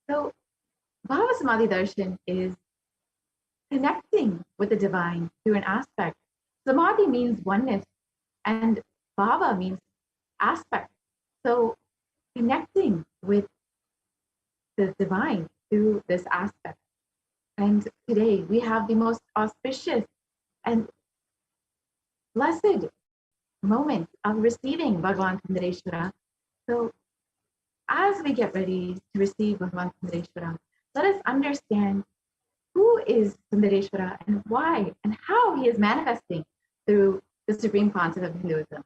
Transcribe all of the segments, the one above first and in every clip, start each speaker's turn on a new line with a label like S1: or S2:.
S1: So Bhava Samadhi Darshan is connecting with the divine through an aspect. Samadhi means oneness, and Bhava means aspect. So connecting with the divine through this aspect. And today we have the most auspicious and blessed moment of receiving Bhagavan Sundareshwara. So as we get ready to receive Bhagavan Sundareshwara, let us understand who is Sundareshwara and why and how he is manifesting through the supreme concept of Hinduism.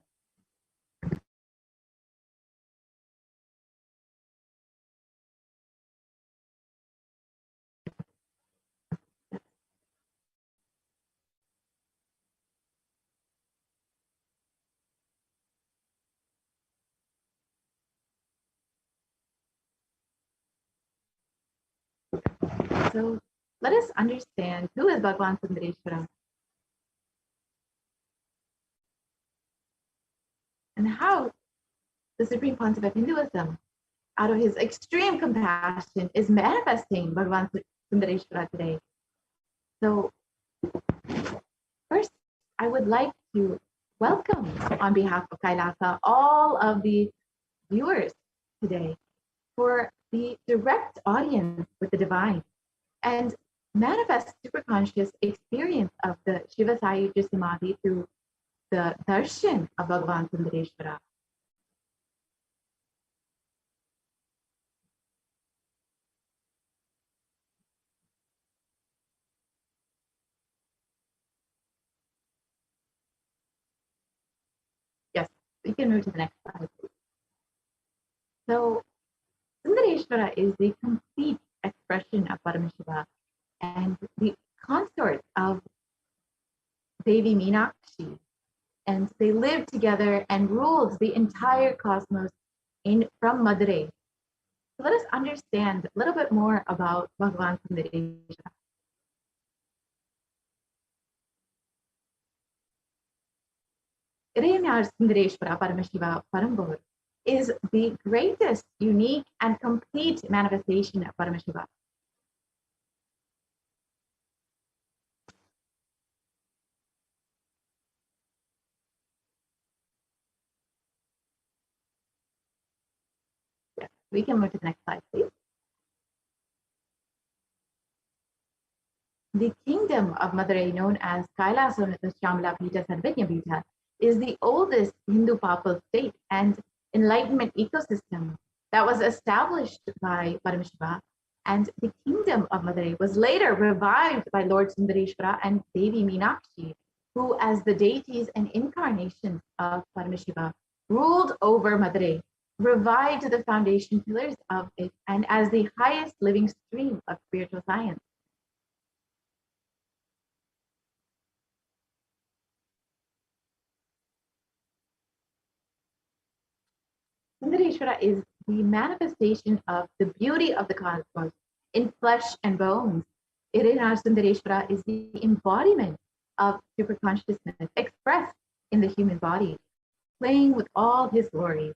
S1: So let us understand who is Bhagavan Sundareshwara and how the supreme concept of Hinduism, out of his extreme compassion, is manifesting Bhagavan Sundareshwara today. So first, I would like to welcome on behalf of Kailasa all of the viewers today for the direct audience with the divine and manifest superconscious experience of the Shiva Sayuja Samadhi through the darshan of Bhagavan Sundareshwara. Yes, we can move to the next slide, please. So Sundareshwara is the complete expression of Paramashiva and the consort of Devi Meenakshi. And they lived together and ruled the entire cosmos from Madurai. So let us understand a little bit more about Bhagavan Sundareshwara. Irayanyar Sundareshwara Paramashiva Parambur is the greatest, unique, and complete manifestation of Paramashiva. Yes, we can move to the next slide, please. The kingdom of Madurai, known as Kailasa Shyamala Pita Sarvajna Pita, is the oldest Hindu papal state and enlightenment ecosystem that was established by Paramashiva, and the kingdom of Madurai was later revived by Lord Sundareshwara and Devi Meenakshi, who, as the deities and incarnations of Paramashiva, ruled over Madurai, revived the foundation pillars of it, and as the highest living stream of spiritual science. Sundareshwara is the manifestation of the beauty of the cosmos in flesh and bones. Irayanyar Sundareshwara is the embodiment of superconsciousness expressed in the human body, playing with all his glories.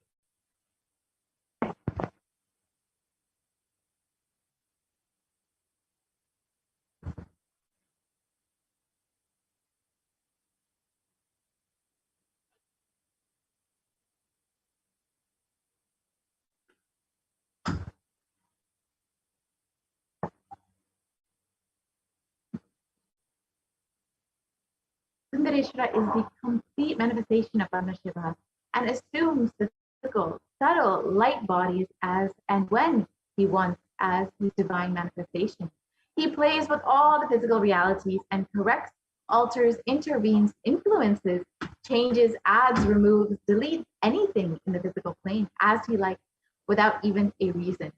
S1: Sundareshwara is the complete manifestation of Paramashiva and assumes the physical, subtle light bodies as and when he wants as his divine manifestation. He plays with all the physical realities and corrects, alters, intervenes, influences, changes, adds, removes, deletes anything in the physical plane as he likes without even a reason.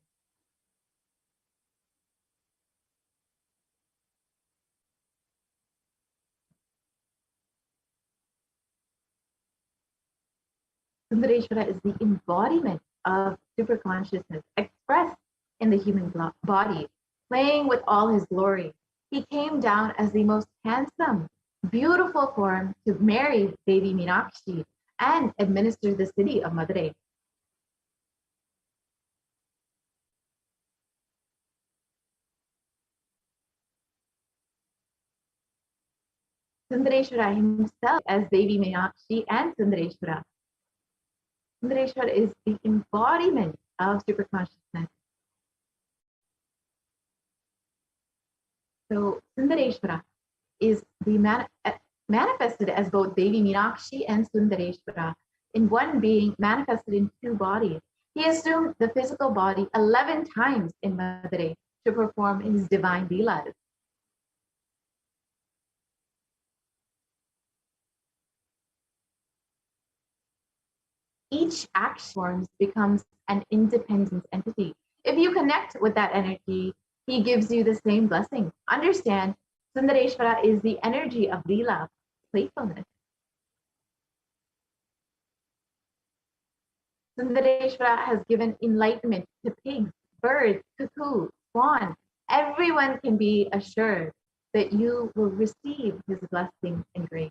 S1: Sundareshwara is the embodiment of superconsciousness expressed in the human body, playing with all his glory. He came down as the most handsome, beautiful form to marry Devi Meenakshi and administer the city of Madurai. Sundareshwara himself as Devi Meenakshi and Sundareshwara. Sundareshwara is the embodiment of super consciousness. So Sundareshwara is the manifested as both Devi Meenakshi and Sundareshwara in one being, manifested in two bodies. He assumed the physical body 11 times in Madurai to perform his divine leelas. Each action forms becomes an independent entity. If you connect with that energy, he gives you the same blessing. Understand, Sundareshwara is the energy of leela, playfulness. Sundareshwara has given enlightenment to pigs, birds, cuckoo, swan. Everyone can be assured that you will receive his blessing and grace.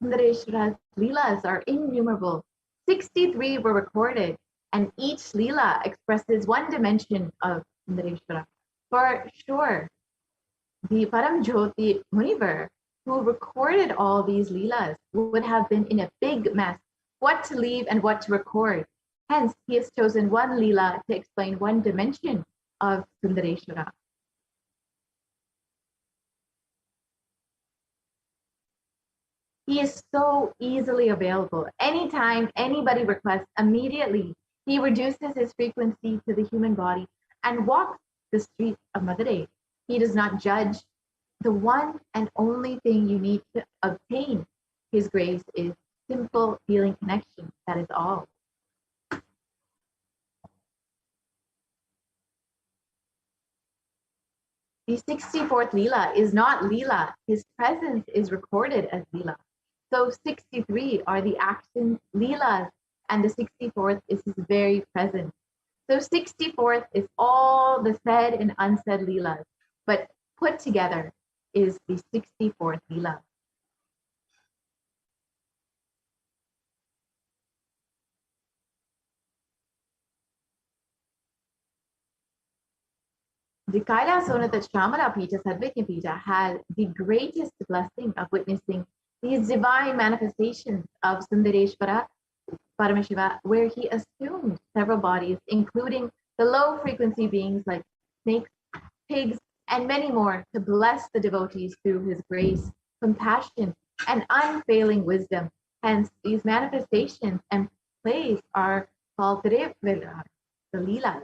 S1: Sundareshwara's leelas are innumerable. 63 were recorded, and each leela expresses one dimension of Sundareshwara. For sure, the Paramjyoti Munivar, who recorded all these leelas, would have been in a big mess, what to leave and what to record. Hence, he has chosen one leela to explain one dimension of Sundareshwara. He is so easily available. Anytime anybody requests, immediately he reduces his frequency to the human body and walks the streets of Madurai. He does not judge. The one and only thing you need to obtain his grace is simple feeling connection. That is all. The 64th Leela is not Leela. His presence is recorded as Leela. So 63 are the actions, Leelas, and the 64th is his very presence. So 64th is all the said and unsaid Leelas, but put together is the 64th Leela. The Kailasonatha Shamala Pija, Sadvitya Pija, had the greatest blessing of witnessing these divine manifestations of Sundareshwara Paramashiva, where he assumed several bodies, including the low frequency beings like snakes, pigs, and many more, to bless the devotees through his grace, compassion, and unfailing wisdom. Hence, these manifestations and plays are called the Leelas.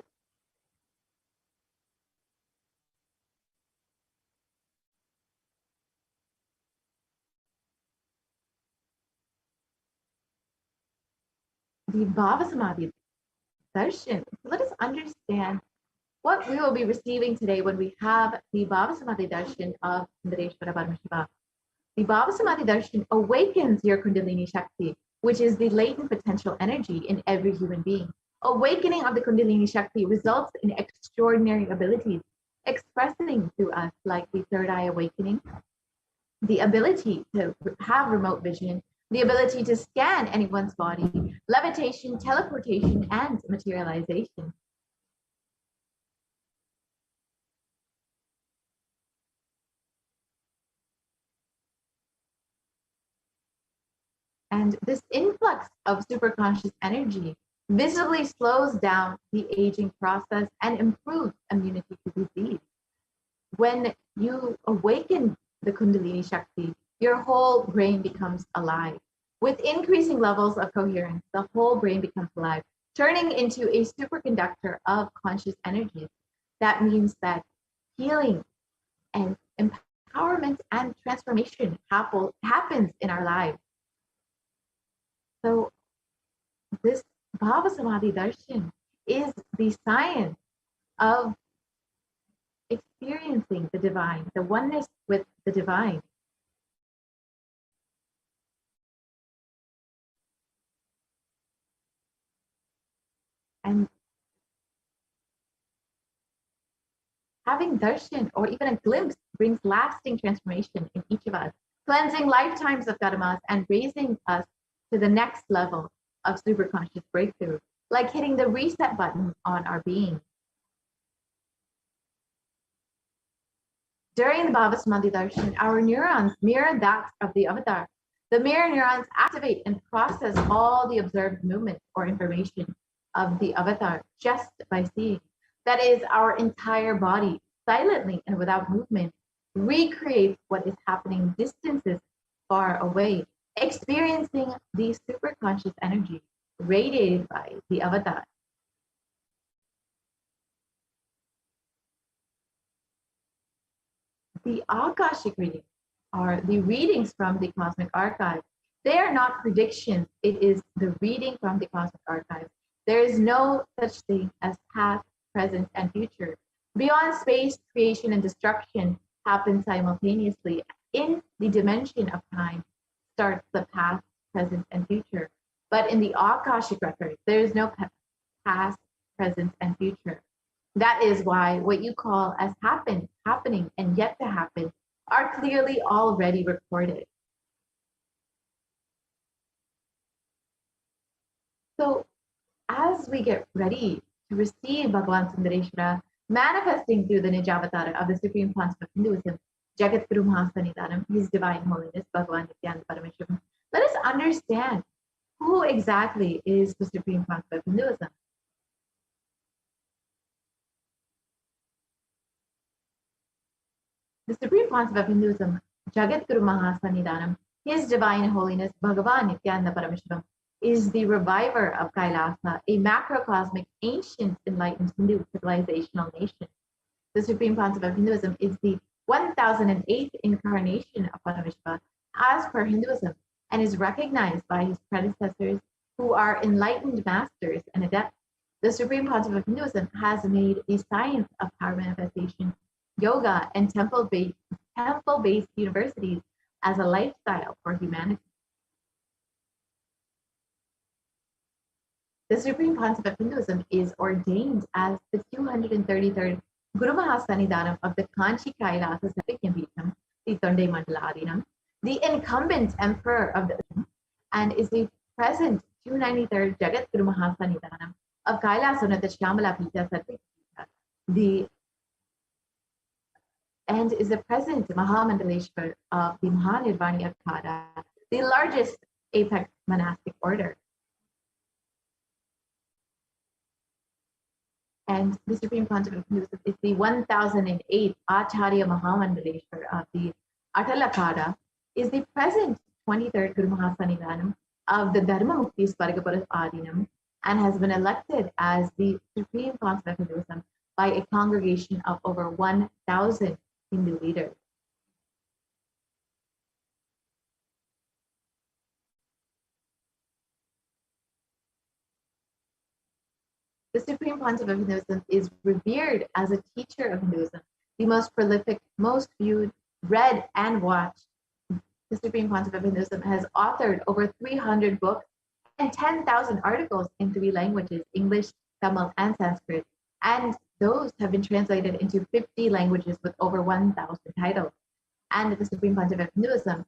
S1: The Bhava Samadhi darshan. So let us understand what we will be receiving today when we have the Bhava Samadhi darshan of Sundareshwara Paramashiva. The Bhava Samadhi darshan awakens your Kundalini Shakti, which is the latent potential energy in every human being. Awakening of the Kundalini Shakti results in extraordinary abilities, expressing to us like the third eye awakening, the ability to have remote vision, the ability to scan anyone's body, levitation, teleportation, and materialization. And this influx of superconscious energy visibly slows down the aging process and improves immunity to disease. When you awaken the Kundalini Shakti, your whole brain becomes alive. With increasing levels of coherence, the whole brain becomes alive, turning into a superconductor of conscious energies. That means that healing and empowerment and transformation happens in our lives. So this Bhava Samadhi Darshan is the science of experiencing the divine, the oneness with the divine. And having darshan or even a glimpse brings lasting transformation in each of us, cleansing lifetimes of karmas and raising us to the next level of superconscious breakthrough, like hitting the reset button on our being. During the Bhava Samadhi Darshan, our neurons mirror that of the avatar. The mirror neurons activate and process all the observed movement or information of the avatar just by seeing. That is, our entire body, silently and without movement, recreates what is happening distances far away, experiencing the superconscious energy radiated by the avatar. The Akashic readings are the readings from the cosmic archive. They are not predictions, it is the reading from the cosmic archive. There is no such thing as past, present, and future. Beyond space, creation and destruction happen simultaneously. In the dimension of time starts the past, present, and future. But in the Akashic record, there is no past, present, and future. That is why what you call as happened, happening, and yet to happen are clearly already recorded. So as we get ready to receive Bhagavan Sundareshwara manifesting through the Nijavatara of the Supreme Concept of Hinduism, Jagat Guru Mahasanidanam, His Divine Holiness, Bhagavan Nithyananda Paramashivam, let us understand who exactly is the Supreme Concept of Hinduism. The Supreme Concept of Hinduism, Jagat Guru Mahasanidanam, His Divine Holiness, Bhagavan Nithyananda Paramashivam, is the reviver of Kailasa, a macrocosmic, ancient, enlightened Hindu civilizational nation. The Supreme Concept of Hinduism is the 1008th incarnation of Paramashiva as per Hinduism, and is recognized by his predecessors who are enlightened masters and adepts. The Supreme Concept of Hinduism has made the science of power manifestation, yoga, and temple-based universities as a lifestyle for humanity. The Supreme Concept of Hinduism is ordained as the 233rd Guru Mahasanidanam of the Kanchi Kailasa Satyampeetham, the Tonde Mandaladinam, the incumbent emperor of the and is the present 293rd Jagat Guru Mahasanidanam of Kailasonata Shyamala Pita Satyampeetha, and is the present Mahamandaleshwar of the Mahanirvani Akhada, the largest apex monastic order. And the Supreme Concept of Hinduism is the 1008th Acharya Mahamandaleshwar of the Atalakada, is the present 23rd Guru Mahasanidanam of the Dharmamukti Swargapura Adinam, and has been elected as the Supreme Concept of Hinduism by a congregation of over 1,000 Hindu leaders. The Supreme Concept of Hinduism is revered as a teacher of Hinduism, the most prolific, most viewed, read, and watched. The Supreme Concept of Hinduism has authored over 300 books and 10,000 articles in 3 languages, English, Tamil, and Sanskrit, and those have been translated into 50 languages with over 1,000 titles. And the Supreme Concept of Hinduism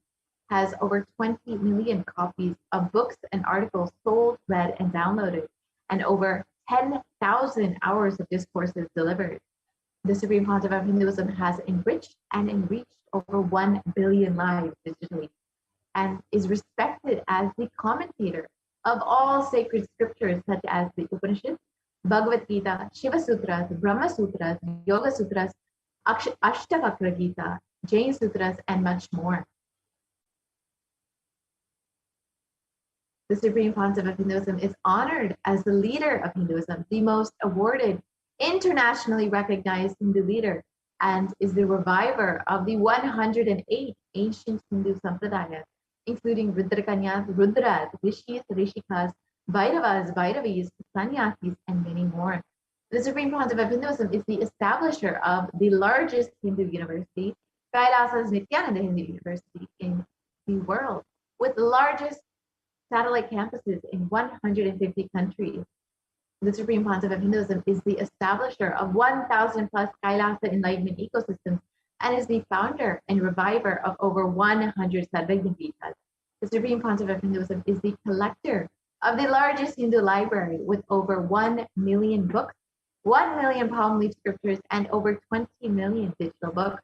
S1: has over 20 million copies of books and articles sold, read, and downloaded, and over 10,000 hours of discourses delivered. The Supreme Concept of Hinduism has enriched and enriched over 1 billion lives digitally, and is respected as the commentator of all sacred scriptures such as the Upanishads, Bhagavad Gita, Shiva Sutras, Brahma Sutras, Yoga Sutras, Ashtavakra Gita, Jain Sutras, and much more. The Supreme Concept of Hinduism is honored as the leader of Hinduism, the most awarded, internationally recognized Hindu leader, and is the reviver of the 108 ancient Hindu sampradayas, including Rudrakanyas, Rudras, Rishis, Rishikas, Bhairavas, Bhairavis, Sannyasis, and many more. The Supreme Concept of Hinduism is the establisher of the largest Hindu university, Kailasa's Nithyananda Hindu University in the world, with the largest satellite campuses in 150 countries. The Supreme Concept of Hinduism is the establisher of 1,000 plus Kailasa enlightenment ecosystems, and is the founder and reviver of over 100 Sarvajnapeethas. The Supreme Pontiff of Hinduism is the collector of the largest Hindu library with over 1 million books, 1 million palm leaf scriptures, and over 20 million digital books.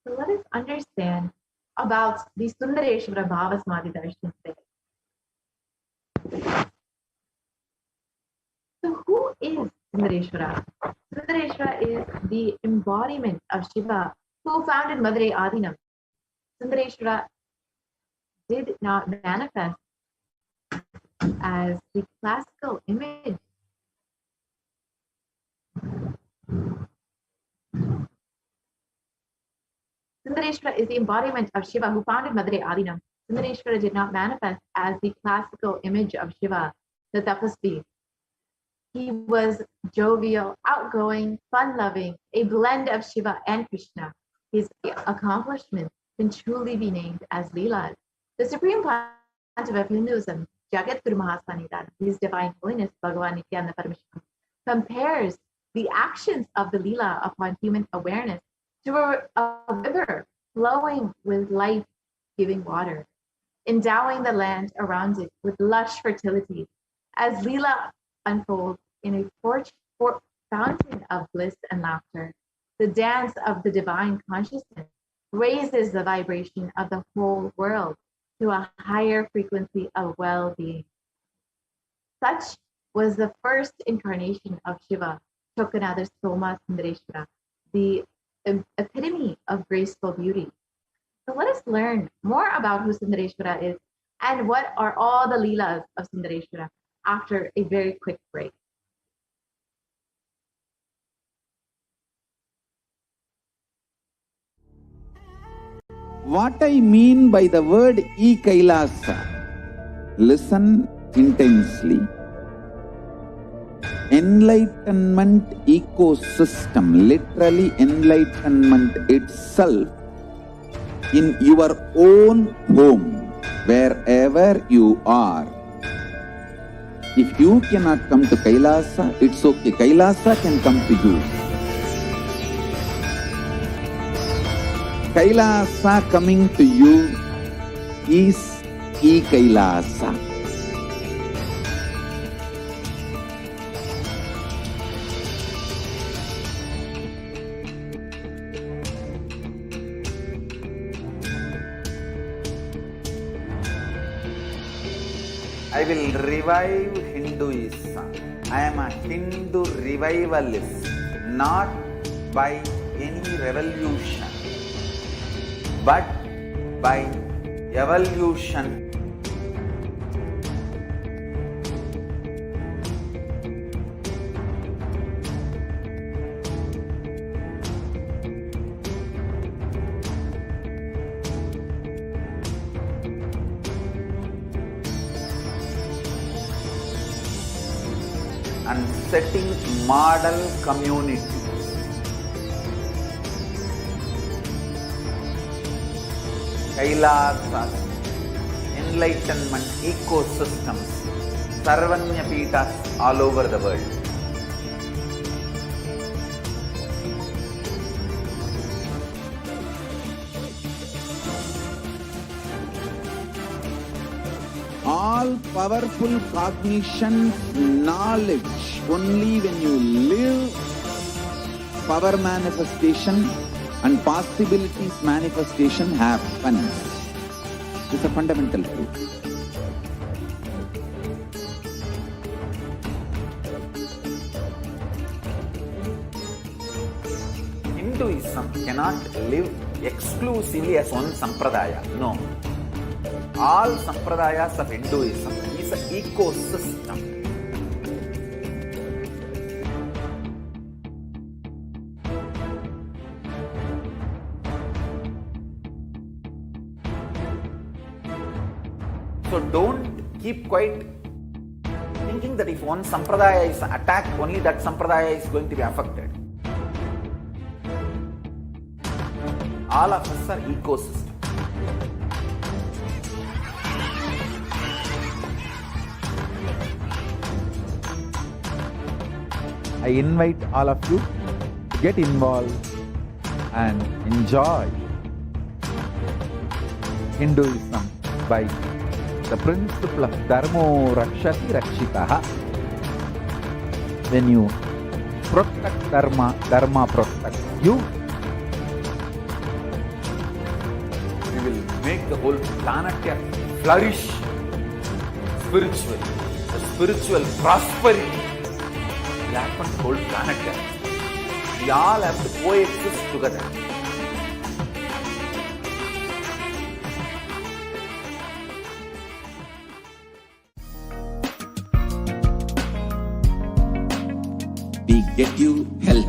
S1: So let us understand about the Sundareshwara Bhava Samadhi Darshan today. So who is Sundareshwara? Sundareshwara is the embodiment of Shiva who founded Madurai Adinam. Sundareshwara did not manifest as the classical image. Sundareshwara is the embodiment of Shiva who founded Madurai Adinam. Sundareshwara did not manifest as the classical image of Shiva, the tapasvi. He was jovial, outgoing, fun-loving, a blend of Shiva and Krishna. His accomplishments can truly be named as Leelas. The Supreme Pontiff of Hinduism, Jagat Guru Mahasanidan, His Divine Holiness Bhagavan Nithyananda Paramashivam, compares the actions of the Leela upon human awareness to a river flowing with life-giving water, endowing the land around it with lush fertility. As Leela unfolds in a fountain of bliss and laughter, the dance of the divine consciousness raises the vibration of the whole world to a higher frequency of well-being. Such was the first incarnation of Shiva, Chokanada Soma Sundareshwara, the epitome of graceful beauty. So let us learn more about who Sundareshwara is and what are all the Leelas of Sundareshwara after a very quick break.
S2: What I mean by the word e-Kailasa, listen intensely. Enlightenment ecosystem, literally enlightenment itself, in your own home, wherever you are. If you cannot come to Kailasa, it's okay. Kailasa can come to you. Kailasa coming to you is e-Kailasa. I will revive Hinduism. I am a Hindu revivalist, not by any revolution, but by evolution. And setting model communities. Kailasas, enlightenment ecosystems, Sarvanya Pitas all over the world. All powerful cognition, knowledge, only when you live power manifestation and possibilities manifestation happens. It's a fundamental truth. Hinduism cannot live exclusively as one sampradaya. No. All sampradayas of Hinduism is an ecosystem. So don't keep quiet thinking that if one sampradaya is attacked, only that sampradaya is going to be affected. All of us are ecosystems. I invite all of you to get involved and enjoy Hinduism by the principle of Dharmo Rakshati Rakshitaha. When you protect Dharma, Dharma protects you. We will make the whole planet flourish spiritually. The spiritual prosperity will happen to the whole planet. We all have to coexist together.
S3: We get you health.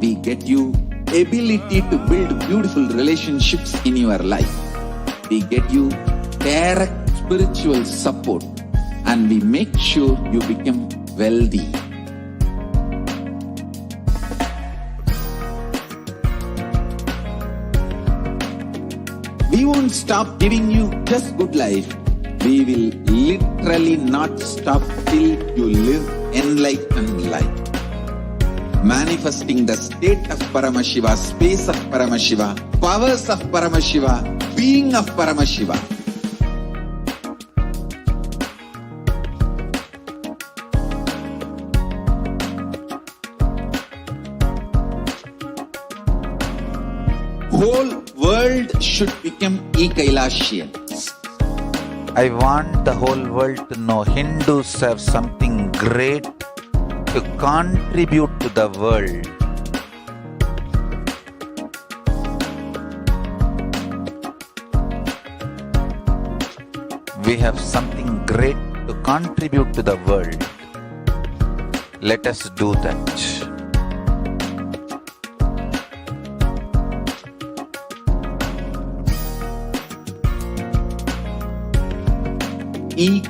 S3: We get you ability to build beautiful relationships in your life. We get you direct spiritual support, and we make sure you become wealthy. We won't stop giving you just good life. We will literally not stop till you live enlightened life. Manifesting the state of Paramashiva, space of Paramashiva, powers of Paramashiva, being of Paramashiva. Whole world should become Kailashians.
S2: I want the whole world to know Hindus have something great to contribute to the world. We have something great to contribute to the world. Let us do that.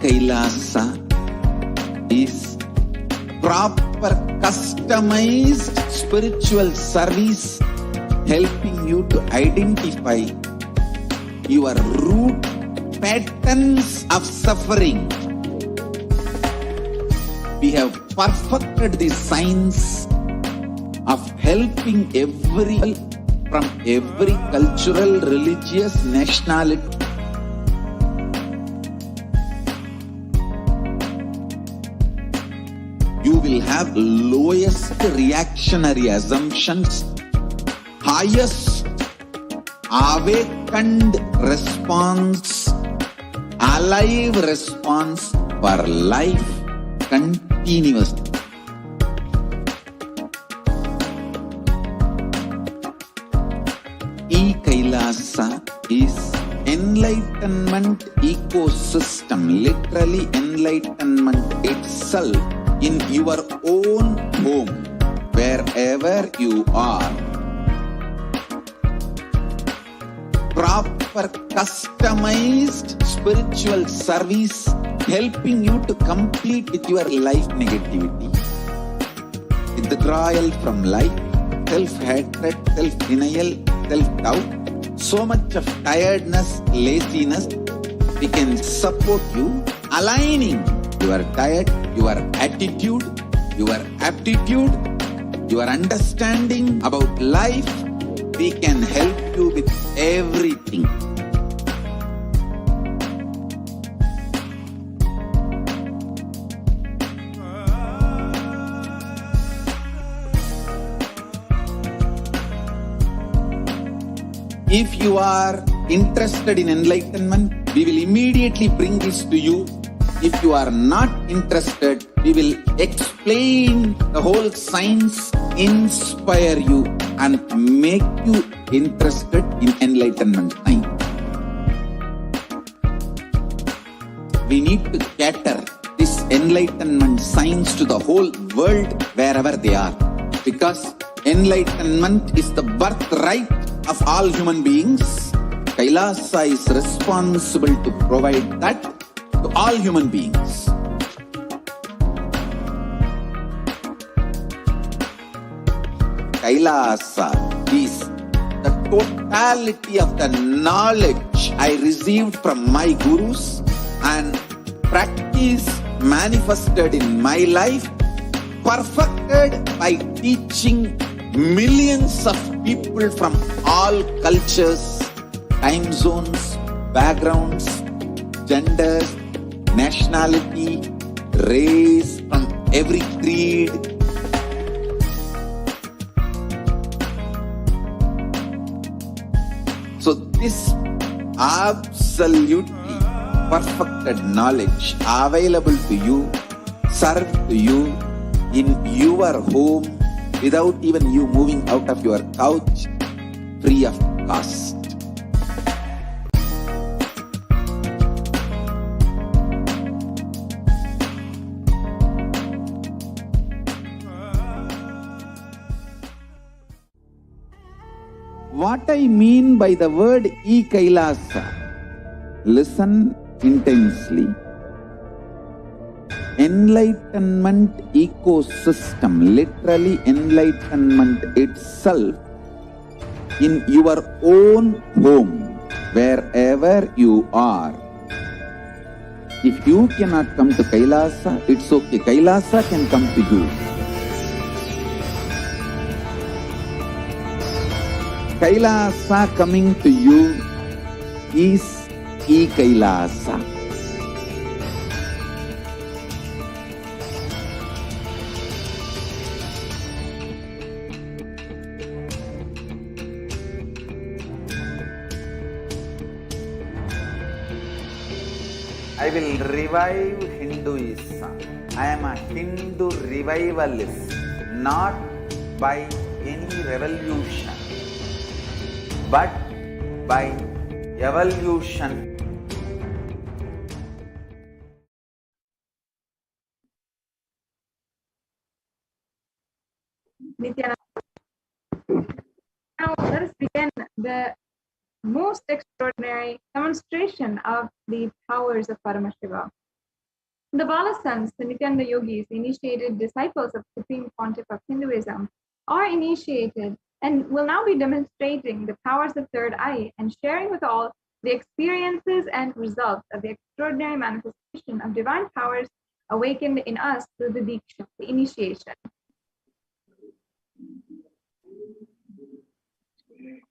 S3: Kailasa is proper customized spiritual service helping you to identify your root patterns of suffering. We have perfected the science of helping from every cultural, religious, nationality. You will have lowest reactionary assumptions, highest awakened response, alive response for life continuously. Kailasa is enlightenment ecosystem, literally enlightenment itself in your own home, wherever you are. Proper customized spiritual service helping you to complete with your life negativity. Withdrawal from life, self-hatred, self-denial, self-doubt, so much of tiredness, laziness. We can support you aligning your diet, your attitude, your aptitude, your understanding about life. We can help you with everything. If you are interested in enlightenment, we will immediately bring this to you. If you are not interested, we will explain the whole science, inspire you and make you interested in enlightenment science. We need to cater this enlightenment science to the whole world wherever they are, because enlightenment is the birthright of all human beings. Kailasa is responsible to provide that to all human beings. Kailasa is the totality of the knowledge I received from my gurus and practice manifested in my life, perfected by teaching millions of people from all cultures, time zones, backgrounds, genders, nationality, race, from every creed. So this absolutely perfected knowledge available to you, served to you in your home without even you moving out of your couch, free of cost. What I mean by the word e-Kailasa, listen intensely. Enlightenment ecosystem, literally enlightenment itself, in your own home, wherever you are. If you cannot come to Kailasa, it's okay. Kailasa can come to you. Kailasa coming to you is e-Kailasa. I will revive Hinduism. I am a Hindu revivalist, not by any revolution, but by evolution.
S1: Nithyananda. Now let us begin the most extraordinary demonstration of the powers of Paramashiva. The Bala sons, the Nityananda yogis, initiated disciples of Supreme Pontiff of Hinduism, are initiated and will now be demonstrating the powers of third eye and sharing with all the experiences and results of the extraordinary manifestation of divine powers awakened in us through the Diksha, the initiation.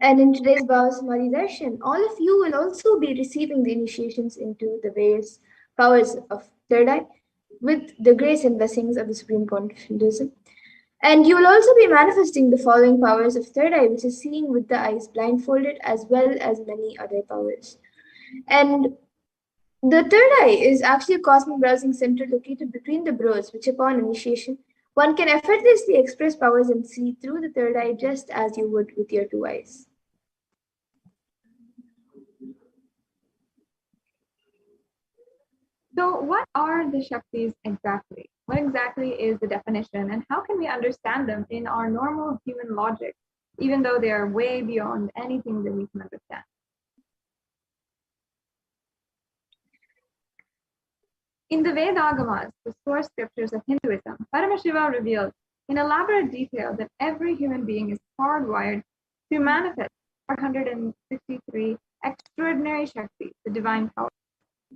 S4: And in today's Bhava Samadhi Darshan, all of you will also be receiving the initiations into the various powers of third eye with the grace and blessings of the Supreme Pontiff of Hinduism. And you will also be manifesting the following powers of third eye, which is seeing with the eyes blindfolded, as well as many other powers. And the third eye is actually a cosmic browsing center located between the brows, which upon initiation, one can effortlessly express powers and see through the third eye just as you would with your two eyes.
S1: So what are the Shaktis exactly? What exactly is the definition, and how can we understand them in our normal human logic, even though they are way beyond anything that we can understand? In the Vedagamas, the source scriptures of Hinduism, Paramashiva reveals in elaborate detail that every human being is hardwired to manifest 463 extraordinary Shaktis, the divine powers.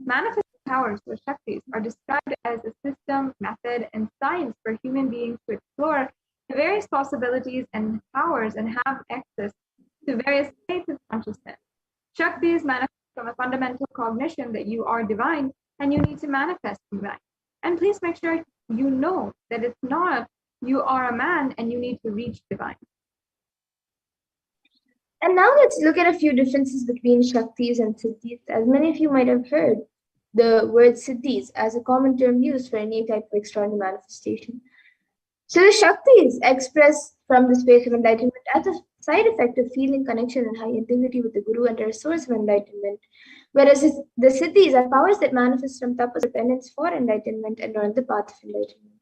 S1: Manifest powers or Shaktis are described as a system, method, and science for human beings to explore the various possibilities and powers and have access to various states of consciousness. Shaktis manifest from a fundamental cognition that you are divine and you need to manifest divine. And please make sure you know that it's not you are a man and you need to reach divine.
S4: And now let's look at a few differences between Shaktis and Siddhis. As many of you might have heard the word Siddhis as a common term used for any type of extraordinary manifestation. So the Shaktis express from the space of enlightenment as a side effect of feeling connection and high integrity with the Guru and are a source of enlightenment, whereas the Siddhis are powers that manifest from tapas or penance for enlightenment and are on the path of enlightenment.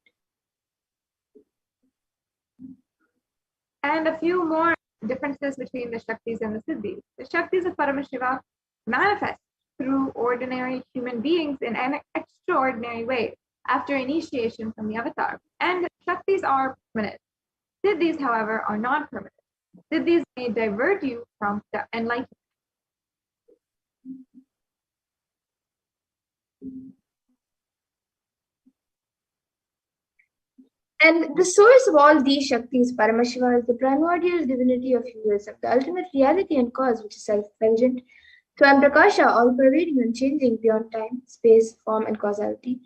S1: And a few more differences between the Shaktis and the Siddhis. The Shaktis of Paramashiva manifest through ordinary human beings in an extraordinary way after initiation from the avatar. And Shaktis are permanent. Siddhis, however, are not permanent. Siddhis may divert you from the enlightenment.
S4: And the source of all these Shaktis, Paramashiva, is the primordial divinity of Hinduism, the ultimate reality and cause which is self-effulgent, Swam Prakasha, all-pervading and changing beyond time, space, form, and causality.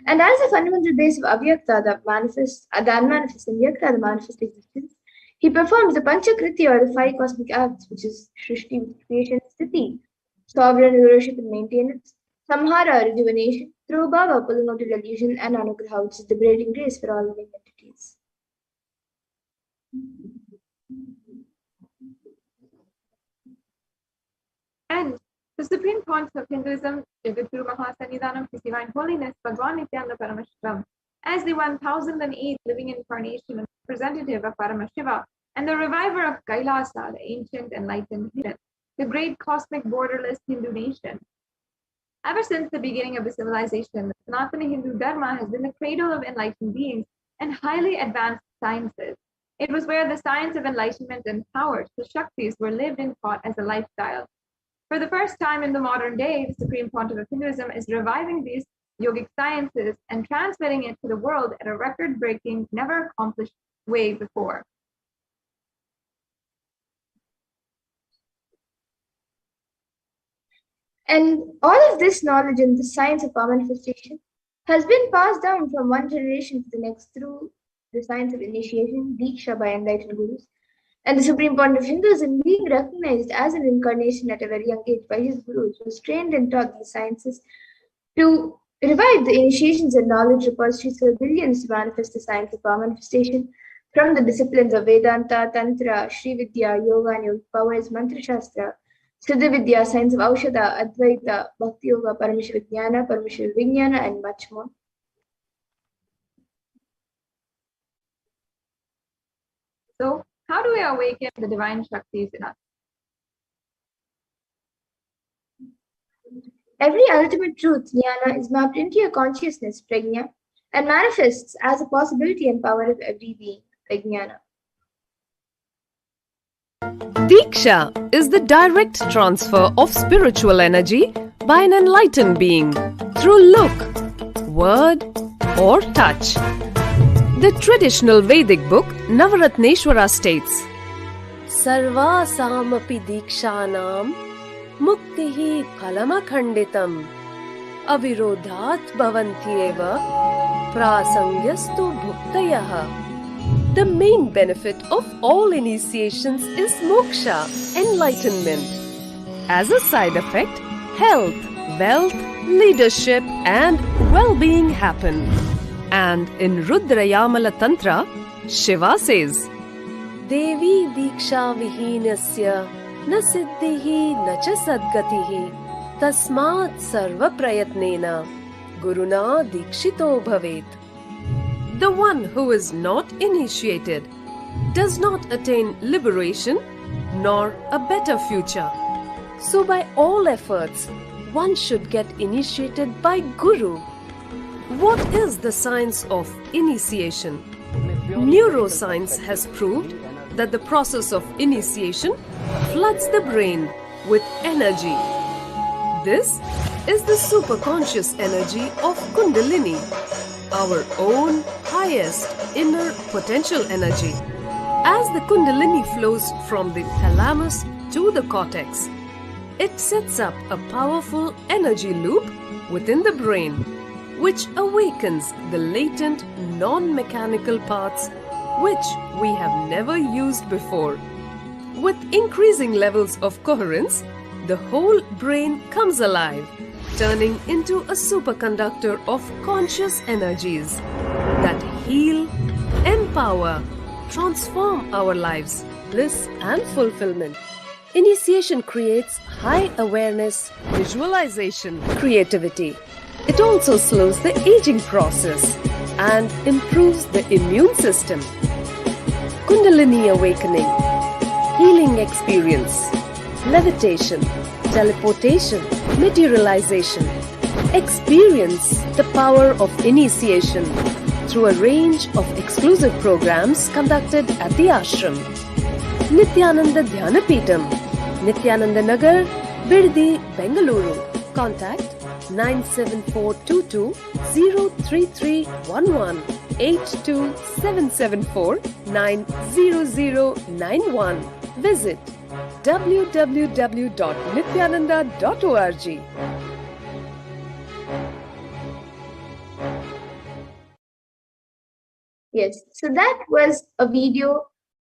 S4: And as a fundamental base of Avyakta, the unmanifest, and Vyakta, the manifest existence, he performs the Panchakritya, or the 5 cosmic acts, which is Shrishti, creation, Sthiti, sovereign rulership and maintenance, Samhara, rejuvenation, through Bhava, pulling out illusion, and Anugraha, which is liberating grace for all living entities.
S1: And the supreme point of Hinduism is the Guru Mahasannidhanam, His Divine Holiness, Bhagwan Nithyananda Paramashivam, as the 1008th living incarnation and representative of Paramashiva, and the reviver of Kailasa, the ancient enlightened hidden, the great cosmic borderless Hindu nation. Ever since the beginning of the civilization, the Sanatana Hindu Dharma has been the cradle of enlightened beings and highly advanced sciences. It was where the science of enlightenment and power, the Shaktis, were lived and taught as a lifestyle. For the first time in the modern day, the Supreme Pontiff of Hinduism is reviving these yogic sciences and transmitting it to the world at a record-breaking, never accomplished way before.
S4: And all of this knowledge in the science of power manifestation has been passed down from one generation to the next through the science of initiation, Diksha, by enlightened gurus. And the Supreme Pontiff of Hinduism, being recognized as an incarnation at a very young age by his gurus, was trained and taught these sciences to revive the initiations and knowledge repositories for billions to manifest the science of power manifestation from the disciplines of Vedanta, Tantra, Sri Vidya, Yoga and Yogic powers, Mantra Shastra, Siddha Vidya, science of Aushadha, Advaita, Bhakti Yoga, Paramashivoham, Paramashivoham, and much more.
S1: So, how do we awaken the divine Shaktis in us?
S4: Every ultimate truth, jnana, is mapped into your consciousness, prajna, and manifests as a possibility and power of every being, prajnana.
S5: Diksha is the direct transfer of spiritual energy by an enlightened being through look, word, or touch. The traditional Vedic book Navaratneshwara states, Sarvasamapi dikshanam muktihi phalamakhanditam avirodhat bhavantyeva prasangyastu bhuktayah. The main benefit of all initiations is moksha, enlightenment. As a side effect, health, wealth, leadership and well-being happen. And in Rudrayamala Tantra, Shiva says, Devi diksha vihinasya na siddhihi na cha sadgatihi tasmat sarva prayatnena guruna dikshito bhavet. The one who is not initiated does not attain liberation nor a better future. So by all efforts, one should get initiated by Guru. What is the science of initiation? Neuroscience has proved that the process of initiation floods the brain with energy. This is the superconscious energy of Kundalini, our own highest inner potential energy. As the Kundalini flows from the thalamus to the cortex, it sets up a powerful energy loop within the brain, which awakens the latent non-mechanical parts which we have never used before. With increasing levels of coherence, the whole brain comes alive, turning into a superconductor of conscious energies that heal, empower, transform our lives, bliss and fulfillment. Initiation creates high awareness, visualization, creativity. It also slows the aging process and improves the immune system. Kundalini awakening, healing experience, levitation, teleportation, materialization. Experience the power of initiation through a range of exclusive programs conducted at the ashram. Nithyananda Dhyanapeetham, Nithyananda Nagar, Birdi, Bengaluru. Contact 97422 03311. 982-774-90091. Visit www.nithyananda.org.
S4: Yes, so that was a video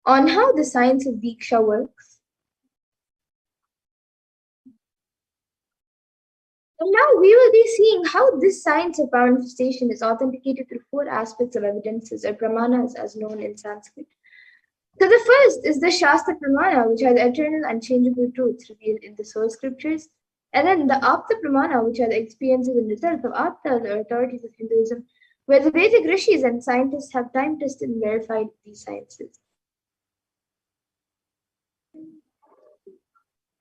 S4: on how the science of Diksha works. And now we will be seeing how this science of manifestation is authenticated through 4 aspects of evidences, or pramanas as known in Sanskrit. So the first is the Shastra Pramana, which are the eternal, unchangeable truths revealed in the source scriptures. And then the Apta Pramana, which are the experiences and results of Apta, the authorities of Hinduism, where the Vedic rishis and scientists have time tested and verified these sciences.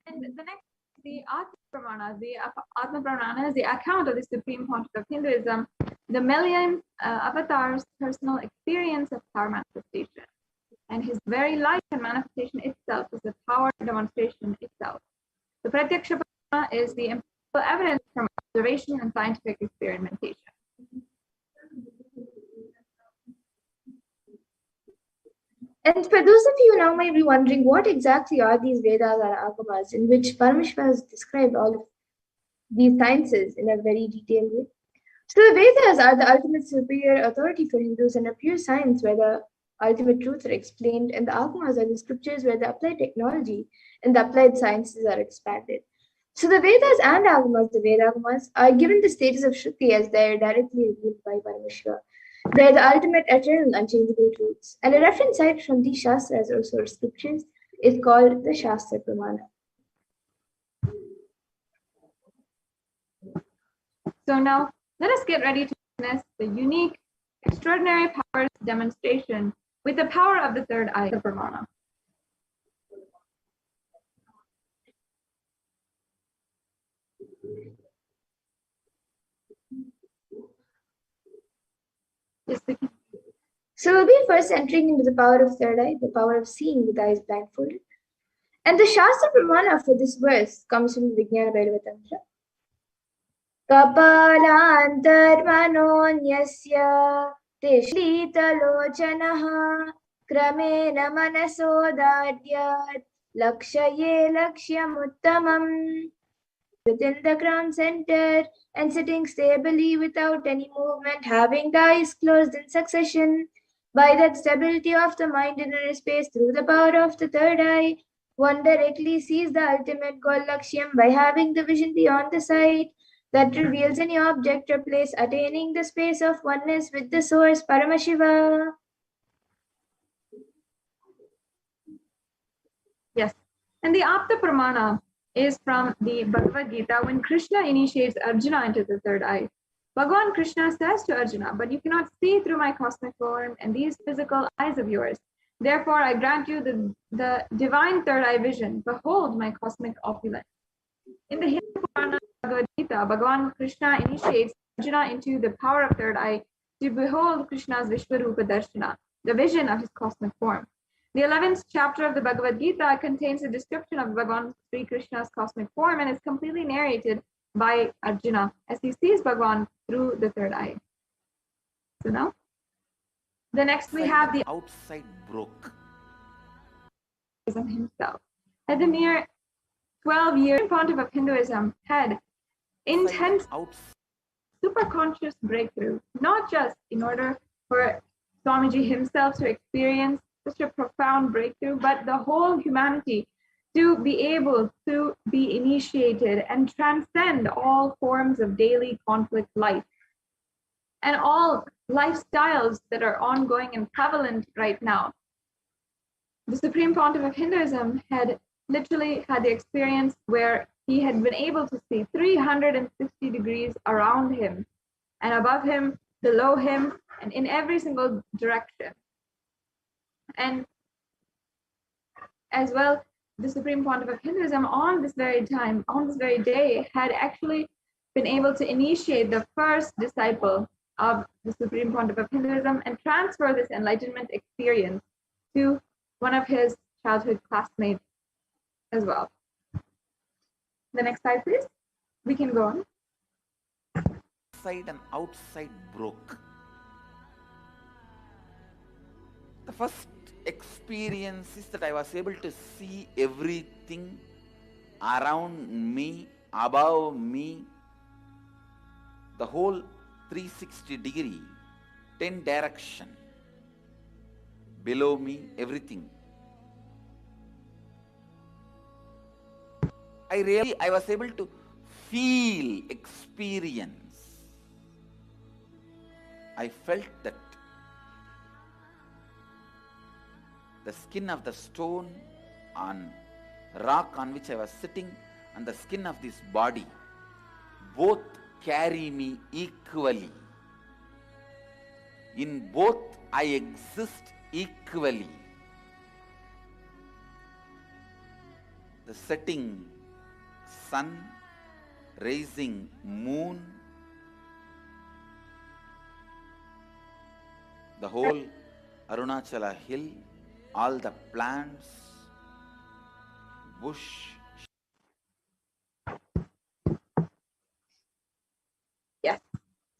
S1: And the next, the Atma Pramana. The Atma Pramana is the account of the Supreme Pontiff of Hinduism, the million avatars' personal experience of power manifestation. And his very life and manifestation itself is the power demonstration itself. The Pratyaksha Pramana is the empirical evidence from observation and scientific experimentation.
S4: And for those of you now might be wondering, what exactly are these Vedas or Agamas, in which Paramashiva has described all of these sciences in a very detailed way. So the Vedas are the ultimate superior authority for Hindus and a pure science where the ultimate truths are explained, and the Agamas are the scriptures where the applied technology and the applied sciences are expanded. So the Vedas and Agamas, the Vedagamas, are given the status of Shruti as they are directly revealed by Paramashiva. They are the ultimate, eternal, unchangeable truths. And a reference site from these Shastras or source scriptures is called the Shastra Pramana.
S1: So now let us get ready to witness the unique, extraordinary powers demonstration with the power of the third eye, the Pramana.
S4: So we'll be first entering into the power of third eye, the power of seeing with eyes blindfolded. And the Shastra Pramana for this verse comes from the Vijnana Bhairava Tantra. Kapalantarmanonyasya tishlitalochanaha kramena manasodadyat lakshaye lakshyamuttamam. Within the crown center and sitting stably without any movement, having the eyes closed in succession, by that stability of the mind in inner space through the power of the third eye, one directly sees the ultimate goal Lakshyam by having the vision beyond the sight that reveals any object or place, attaining the space of oneness with the source, Paramashiva.
S1: Yes, and the Apta Pramana is from the Bhagavad Gita when Krishna initiates Arjuna into the third eye. Bhagavan Krishna says to Arjuna, "But you cannot see through my cosmic form and these physical eyes of yours. Therefore, I grant you the divine third eye vision. Behold my cosmic opulence." In the Hindu Purana Bhagavad Gita, Bhagavan Krishna initiates Arjuna into the power of third eye to behold Krishna's Vishwarupa Darshana, the vision of his cosmic form. The 11th chapter of the Bhagavad Gita contains a description of Bhagavan Sri Krishna's cosmic form and is completely narrated by Arjuna as he sees Bhagavan through the third eye. So now, the next we have the
S2: outside broke.
S1: Himself. At the mere 12 years, Pontiff of Hinduism had intense superconscious breakthrough, not just in order for Swamiji himself to experience such a profound breakthrough, but the whole humanity to be able to be initiated and transcend all forms of daily conflict life and all lifestyles that are ongoing and prevalent right now. The Supreme Pontiff of Hinduism had literally had the experience where he had been able to see 360 degrees around him and above him, below him, and in every single direction. And as well, the Supreme Pontiff of Hinduism on this very time, on this very day, had actually been able to initiate the first disciple of the Supreme Pontiff of Hinduism and transfer this enlightenment experience to one of his childhood classmates as well. The next slide, please. We can go on.
S2: Inside and outside broke.
S3: The first experience is that I was able to see everything around me, above me, the whole 360-degree, 10 direction, below me, everything. I was able to feel, experience. I felt that the skin of the stone on rock on which I was sitting and the skin of this body both carry me equally. In both I exist equally. The setting sun, rising moon, the whole Arunachala hill, all the plants, bush.
S1: Yes.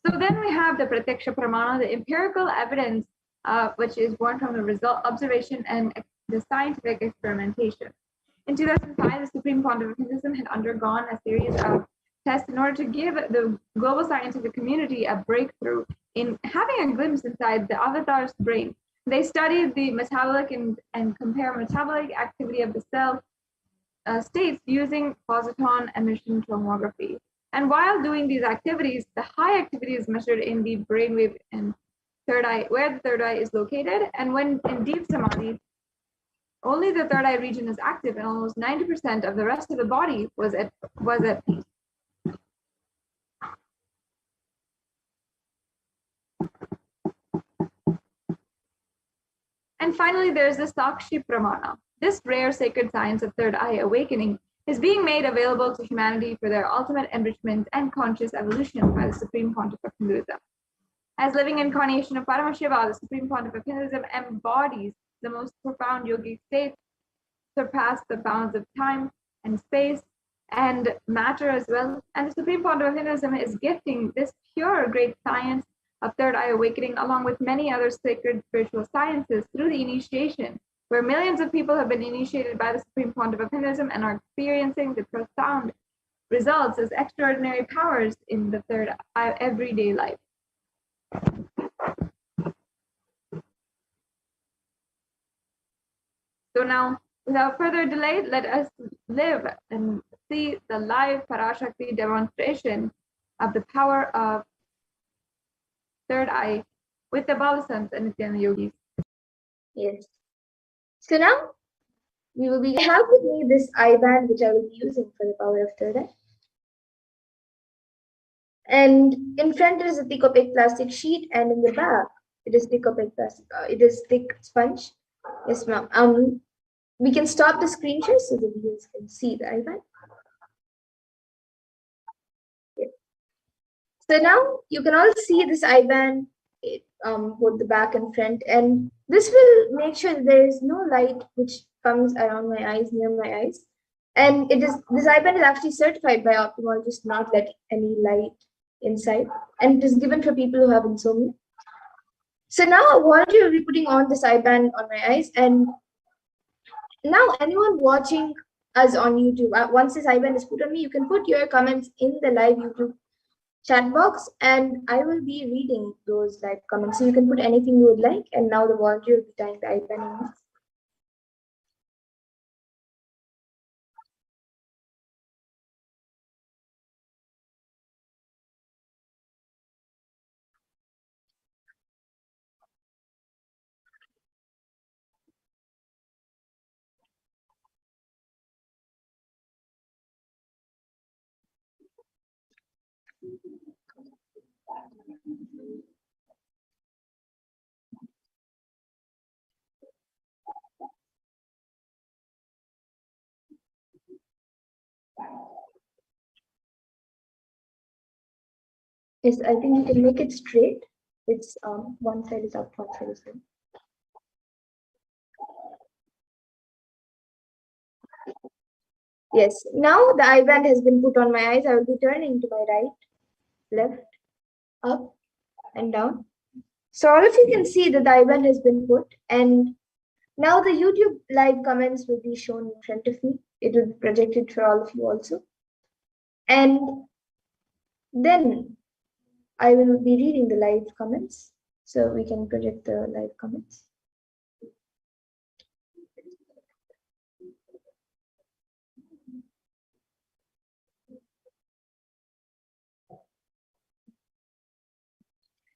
S1: So then we have the Pratyaksha Pramana, the empirical evidence, which is born from the result, observation, and the scientific experimentation. In 2005, the Supreme Pontiff of Hinduism had undergone a series of tests in order to give the global scientific community a breakthrough in having a glimpse inside the avatar's brain. They studied the metabolic and compare metabolic activity of the cell states using positron emission tomography. And while doing these activities, the high activity is measured in the brainwave and third eye, where the third eye is located. And when in deep samadhi, only the third eye region is active, and almost 90% of the rest of the body was at peace. And finally, there's the Sakshi Pramana. This rare sacred science of third eye awakening is being made available to humanity for their ultimate enrichment and conscious evolution by the Supreme Pontiff of Hinduism. As living incarnation of Paramashiva, the Supreme Pontiff of Hinduism embodies the most profound yogic states, surpass the bounds of time and space and matter as well. And the Supreme Pontiff of Hinduism is gifting this pure great science of third eye awakening along with many other sacred spiritual sciences through the initiation, where millions of people have been initiated by the Supreme Pontiff of Hinduism and are experiencing the profound results as extraordinary powers in the third eye everyday life. So now, without further delay, let us live and see the live Parashakti demonstration of the power of third eye with the Bhavasants and Nithyananda yogis.
S4: Yes. So now we will be. I have with me this eye band which I will be using for the power of third eye. And in front is a thick opaque plastic sheet, and in the back it is thick opaque plastic. It is thick sponge. Yes, ma'am. We can stop the screen share so the viewers can see the eye band. Okay. So now you can all see this eye band, both the back and front, and this will make sure that there is no light which comes around my eyes, near my eyes. And this eye band is actually certified by ophthalmologists not let any light inside, and it is given for people who have insomnia. So now I want you to be putting on this eye band on my eyes, and now anyone watching us on YouTube, once this eye band is put on me, you can put your comments in the live YouTube chat box, and I will be reading those live comments. So you can put anything you would like, and now the volunteer will be tying the eye band on. Yes, I think you can make it straight. It's one side is up, one side is down. Yes, now the eye band has been put on my eyes. I will be turning to my right, left, up, and down. So all of you can see that the IBAN has been put, and now the YouTube live comments will be shown in front of me. It will be projected for all of you also. And then I will be reading the live comments, so we can project the live comments.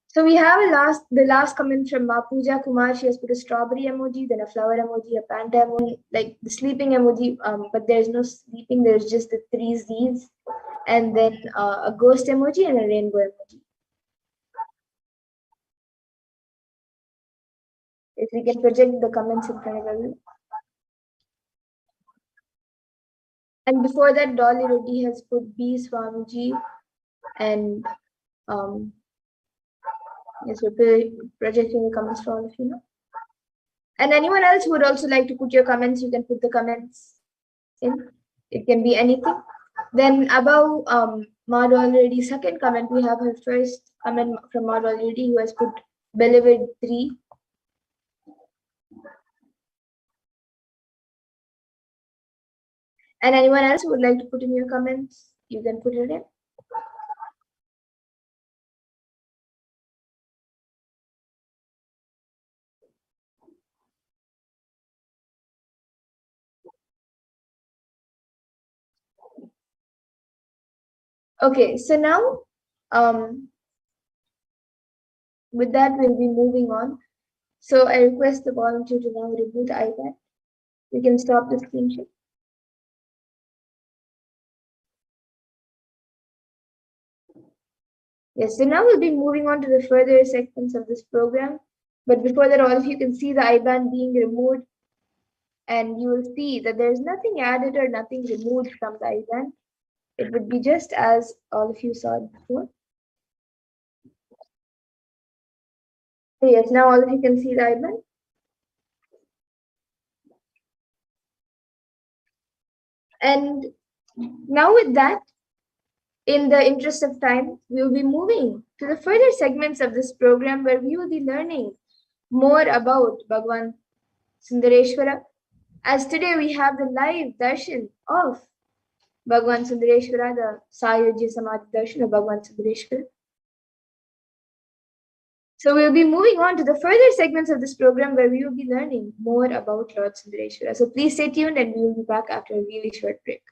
S4: So we have the last comment from Pooja Kumar. She has put a strawberry emoji, then a flower emoji, a panda emoji, like the sleeping emoji, but there's no sleeping, there's just the 3 Z's, and then a ghost emoji and a rainbow emoji. If we can project the comments in front of you. And before that, Dolly Reddy has put B Swamiji, and yes, we're projecting the comments for all of you now. And anyone else who would also like to put your comments, you can put the comments in. It can be anything. Then above Ma Dolly Reddy's second comment, we have her first comment from Ma Dolly Reddy, who has put Beloved 3. And anyone else who would like to put in your comments, you can put it in. Okay, so now with that, we'll be moving on. So I request the volunteer to now remove the iPad. We can stop the screen share. Yes, so now we'll be moving on to the further segments of this program. But before that, all of you can see the IBAN being removed, and you will see that there's nothing added or nothing removed from the IBAN. It would be just as all of you saw it before. So yes, now all of you can see the IBAN. And now with that, in the interest of time, we will be moving to the further segments of this program where we will be learning more about Bhagwan Sundareshwara. As today we have the live darshan of Bhagwan Sundareshwara, the Sayojya Samadhi darshan of Bhagwan Sundareshwara. So we'll be moving on to the further segments of this program where we will be learning more about Lord Sundareshwara. So please stay tuned, and we will be back after a really short break.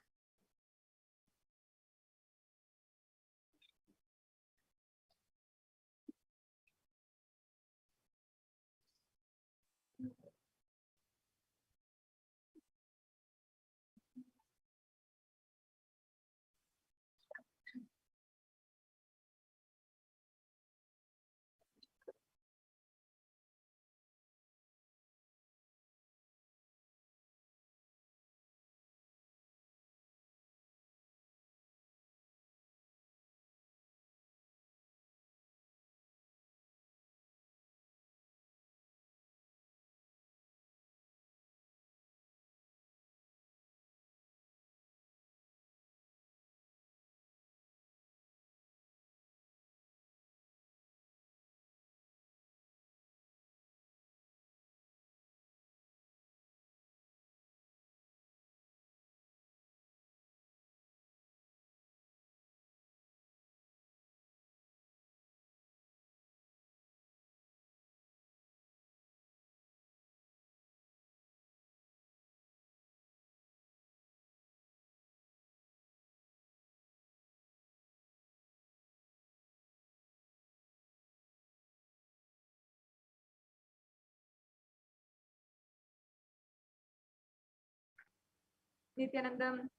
S1: Nithyanandam,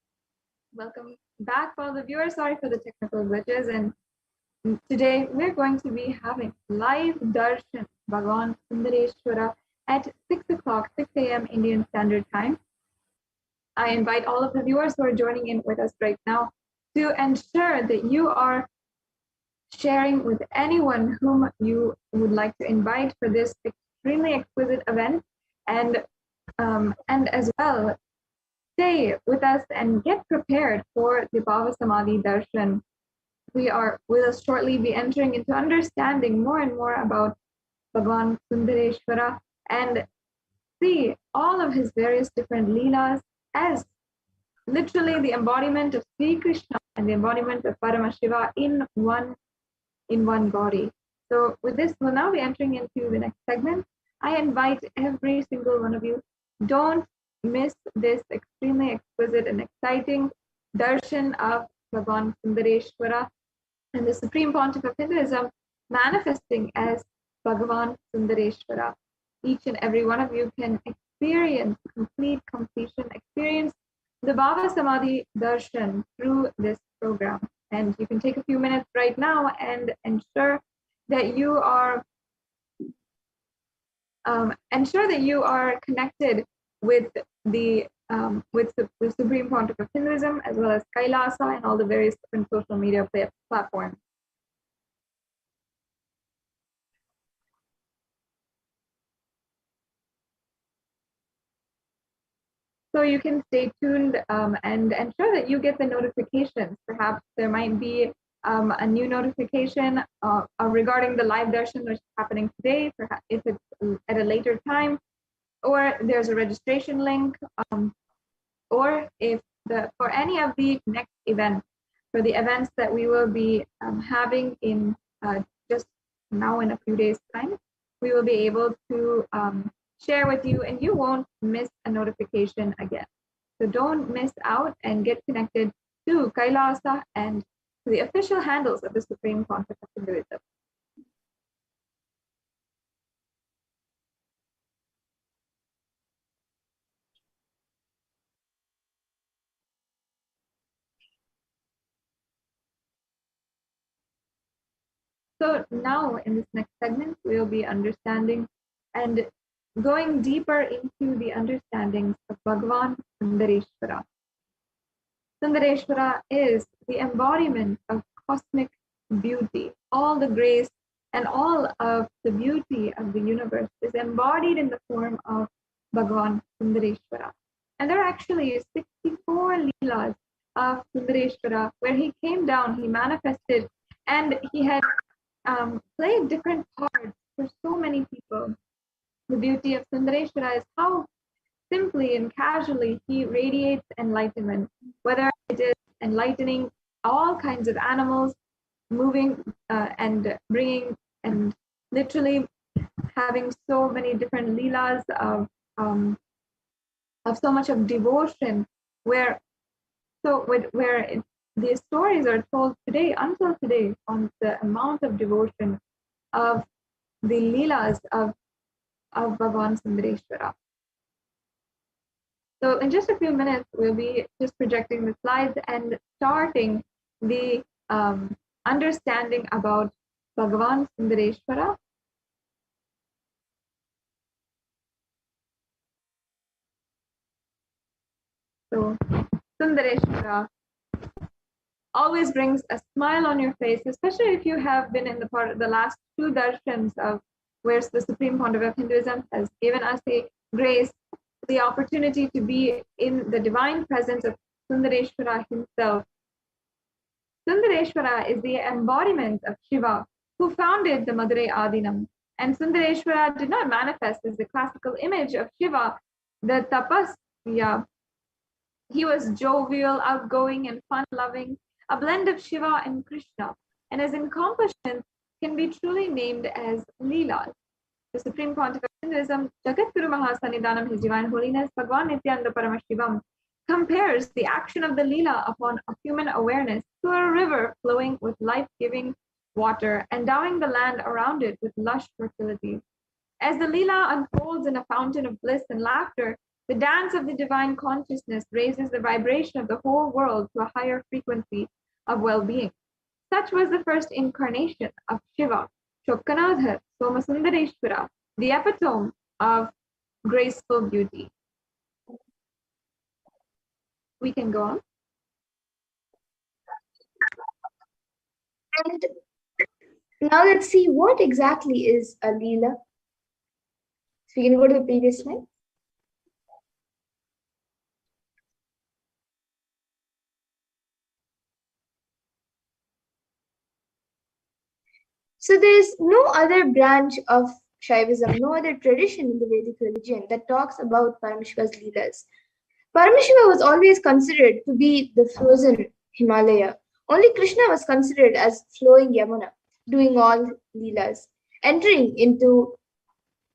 S1: welcome back, all the viewers. Sorry for the technical glitches. And today we're going to be having live darshan Bhagwan Sundareshwara at 6 o'clock, 6 a.m. Indian Standard Time. I invite all of the viewers who are joining in with us right now to ensure that you are sharing with anyone whom you would like to invite for this extremely exquisite event, and as well, stay with us and get prepared for the Bhava Samadhi Darshan. We will shortly be entering into understanding more and more about Bhagavan Sundareshwara and see all of his various different leelas as literally the embodiment of Sri Krishna and the embodiment of Paramashiva in one body. So with this, we'll now be entering into the next segment. I invite every single one of you, don't miss this extremely exquisite and exciting darshan of Bhagavan Sundareshwara and the Supreme Pontiff of Hinduism manifesting as Bhagavan Sundareshwara. Each and every one of you can experience completion, experience the Bhava Samadhi darshan through this program. And you can take a few minutes right now and ensure that you are connected with the Supreme Pontiff of Hinduism, as well as Kailasa and all the various different social media platforms. So you can stay tuned and ensure that you get the notifications. Perhaps there might be a new notification regarding the live darshan which is happening today, perhaps if it's at a later time, or there's a registration link, or if for any of the next events, for the events that we will be having in just now in a few days' time, we will be able to share with you and you won't miss a notification again. So don't miss out and get connected to Kailasa and to the official handles of the Supreme Pontiff of Hinduism. So now in this next segment, we'll be understanding and going deeper into the understandings of Bhagavan Sundareshwara. Sundareshwara is the embodiment of cosmic beauty. All the grace and all of the beauty of the universe is embodied in the form of Bhagavan Sundareshwara. And there are actually 64 leelas of Sundareshwara where he came down, he manifested, and he had played different parts for so many people. The beauty of Sundareshwara is how simply and casually he radiates enlightenment, whether it is enlightening all kinds of animals, moving and bringing and literally having so many different leelas of so much of devotion, where the stories are told today, until today, on the amount of devotion of the leelas of Bhagavan Sundareshwara. So in just a few minutes, we'll be just projecting the slides and starting the understanding about Bhagavan Sundareshwara. So Sundareshwara always brings a smile on your face, especially if you have been in the last two darshans of where the Supreme Pontiff of Hinduism has given us a grace, the opportunity to be in the divine presence of Sundareshwara himself. Sundareshwara is the embodiment of Shiva, who founded the Madurai Adinam. And Sundareshwara did not manifest as the classical image of Shiva, the tapasya. He was jovial, outgoing, and fun-loving, a blend of Shiva and Krishna, and his accomplishments can be truly named as Leelas. The Supreme Pontiff of Hinduism, Jagadguru Mahasannidhanam, His Divine Holiness, Bhagavan Nithyananda Paramashivam, compares the action of the Leela upon a human awareness to a river flowing with life-giving water, endowing the land around it with lush fertility. As the Leela unfolds in a fountain of bliss and laughter, the dance of the divine consciousness raises the vibration of the whole world to a higher frequency of well-being. Such was the first incarnation of Shiva, Chokkanadhar Somasundareshwara, the epitome of graceful beauty. We can go on.
S4: And now let's see what exactly is a Leela. So we can go to the previous slide. So there is no other branch of Shaivism, no other tradition in the Vedic religion that talks about Paramashiva's Leelas. Paramashiva was always considered to be the frozen Himalaya. Only Krishna was considered as flowing Yamuna, doing all Leelas, entering into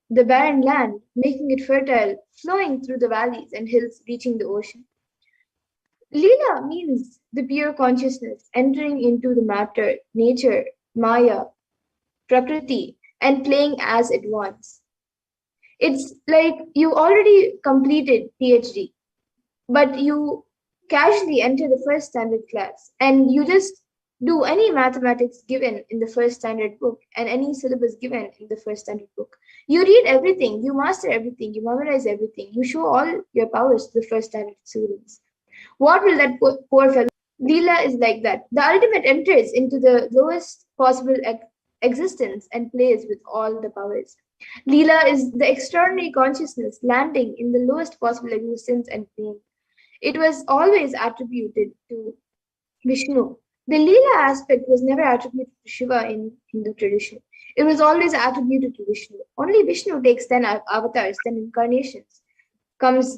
S4: the barren land, making it fertile, flowing through the valleys and hills, reaching the ocean. Leela means the pure consciousness, entering into the matter, nature, Maya, Prakriti, and playing as it wants. It's like you already completed PhD, but you casually enter the first standard class and you just do any mathematics given in the first standard book and any syllabus given in the first standard book. You read everything, you master everything, you memorize everything, you show all your powers to the first standard students. What will that poor fellow? Leela is like that. The ultimate enters into the lowest possible existence and plays with all the powers. Leela is the extraordinary consciousness landing in the lowest possible existence and playing. It was always attributed to Vishnu. The Leela aspect was never attributed to Shiva in Hindu tradition. It was always attributed to Vishnu. Only Vishnu takes 10 avatars, 10 incarnations.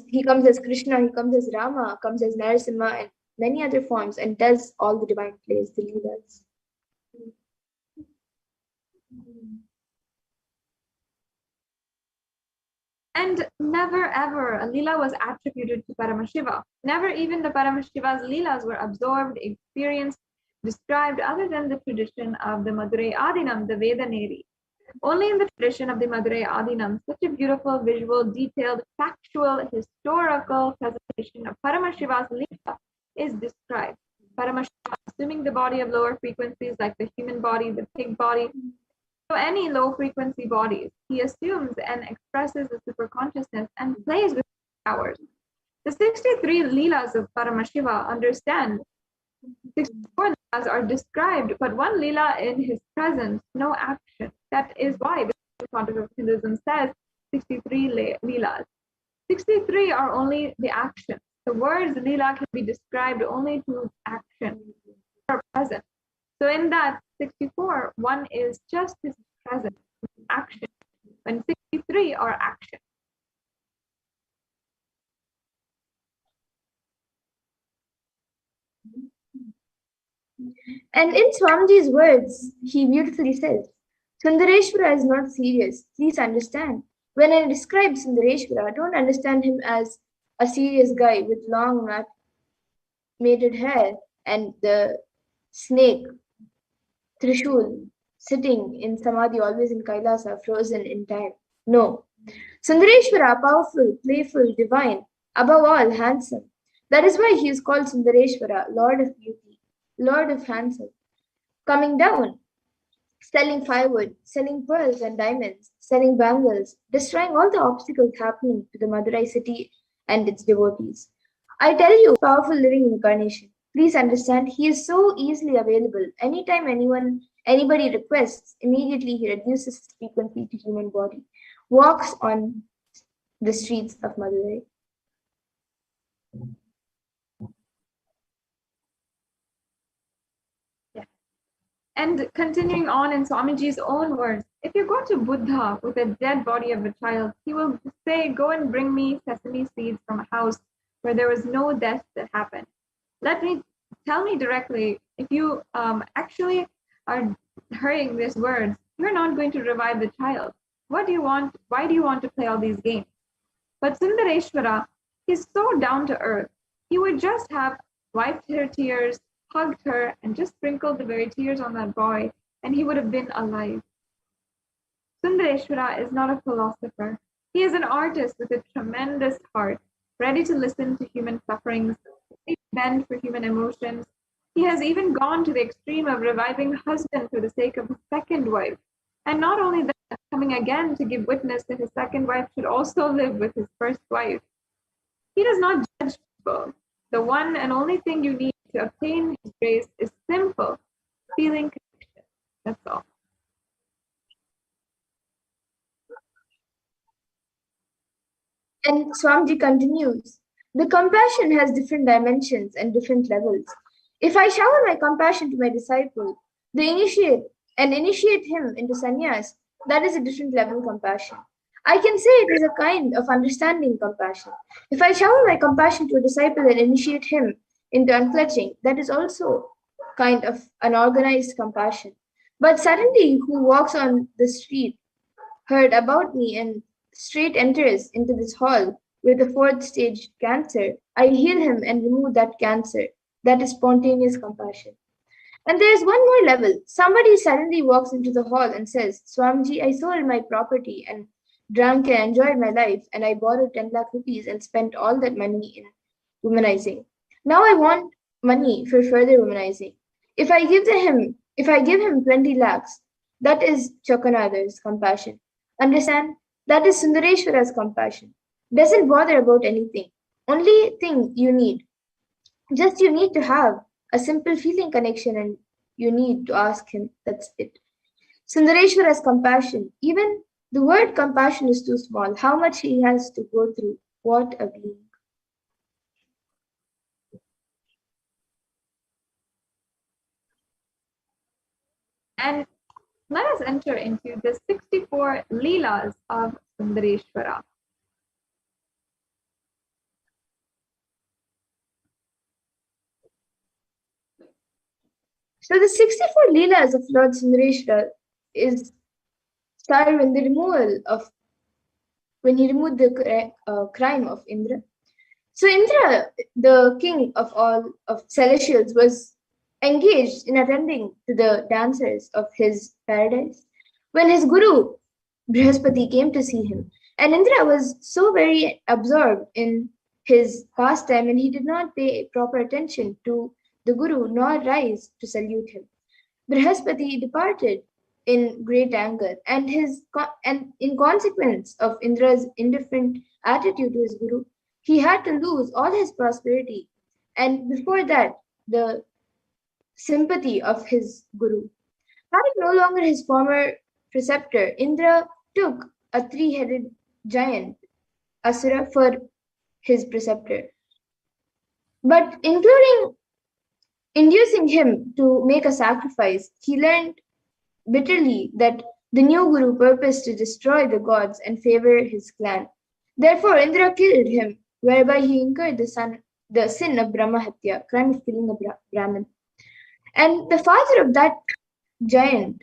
S4: He comes as Krishna, he comes as Rama, comes as Narasimha, and many other forms, and does all the divine plays, the Leelas.
S1: And never ever a Leela was attributed to Paramashiva. Never even the Paramashiva's Leelas were absorbed, experienced, described other than the tradition of the Madurai Adinam, the Vedaneri. Only in the tradition of the Madurai Adinam, such a beautiful, visual, detailed, factual, historical presentation of Paramashiva's Leela is described. Paramashiva assuming the body of lower frequencies like the human body, the pig body, so any low frequency bodies, he assumes and expresses the superconsciousness and plays with powers. The 63 Leelas of Paramashiva understand 64 Leelas are described, but one Leela in his presence, no action. That is why the context of Hinduism says 63 Leelas. 63 are only the action. The words Leela can be described only to action or present. So in that 64, one is just his presence, action, when 63 are action.
S4: And in Swamiji's words, he beautifully says, Sundareshwara is not serious. Please understand. When I describe Sundareshwara, don't understand him as a serious guy with long mated hair and the snake, Trishul, sitting in Samadhi, always in Kailasa, frozen in time. No. Sundareshwara, powerful, playful, divine, above all, handsome. That is why he is called Sundareshwara, Lord of Beauty, Lord of Handsome. Coming down, selling firewood, selling pearls and diamonds, selling bangles, destroying all the obstacles happening to the Madurai city and its devotees. I tell you, powerful living incarnation. Please understand, he is so easily available. Anytime anybody requests, immediately he reduces his frequency to human body, walks on the streets of Madurai.
S1: And continuing on in Swamiji's own words, if you go to Buddha with a dead body of a child, he will say, go and bring me sesame seeds from a house where there was no death that happened. Tell me directly, if you actually are hearing these words, you're not going to revive the child. What do you want? Why do you want to play all these games? But Sundareshwara, he's so down to earth. He would just have wiped her tears, hugged her, and just sprinkled the very tears on that boy, and he would have been alive. Sundareshwara is not a philosopher. He is an artist with a tremendous heart, ready to listen to human sufferings, bend for human emotions. He has even gone to the extreme of reviving husband for the sake of his second wife. And not only that, coming again to give witness that his second wife should also live with his first wife. He does not judge people. The one and only thing you need to obtain his grace is simple, feeling connection. That's all.
S4: And Swamiji continues, the compassion has different dimensions and different levels. If I shower my compassion to my disciple, initiate him into sannyas, That is a different level of compassion. I can say it is a kind of understanding compassion. If I shower my compassion to a disciple and initiate him into unclutching, that is also kind of unorganized compassion. But suddenly, who walks on the street, heard about me, and straight enters into this hall with a fourth stage cancer, I heal him and remove that cancer. That is spontaneous compassion. And there is one more level. Somebody suddenly walks into the hall and says, Swamiji, I sold my property and drank and enjoyed my life, and I borrowed 10 lakh rupees and spent all that money in womanizing. Now I want money for further womanizing. If I give him 20 lakhs, that is Chokanada's compassion. Understand? That is Sundareshwara's compassion. Doesn't bother about anything. Only thing you need. Just you need to have a simple feeling connection and you need to ask him. That's it. Sundareshwar has compassion. Even the word compassion is too small. How much he has to go through. What a being.
S1: And let us enter into the 64 Leelas of Sundareshwara.
S4: So the 64 Leelas of Lord Sundareshwara is started when he removed the crime of Indra. So Indra, the king of all of celestials, was engaged in attending to the dancers of his paradise when his guru Brihaspati came to see him. And Indra was so very absorbed in his pastime and he did not pay proper attention to the guru nor rise to salute him. Brihaspati departed in great anger, and in consequence of Indra's indifferent attitude to his guru, he had to lose all his prosperity, and before that, the sympathy of his guru. Having no longer his former preceptor, Indra took a three-headed giant, Asura, for his preceptor. But inducing him to make a sacrifice, he learned bitterly that the new guru purposed to destroy the gods and favor his clan. Therefore, Indra killed him, whereby he incurred the sin of Brahmahatya, crime of killing a Brahmin. And the father of that giant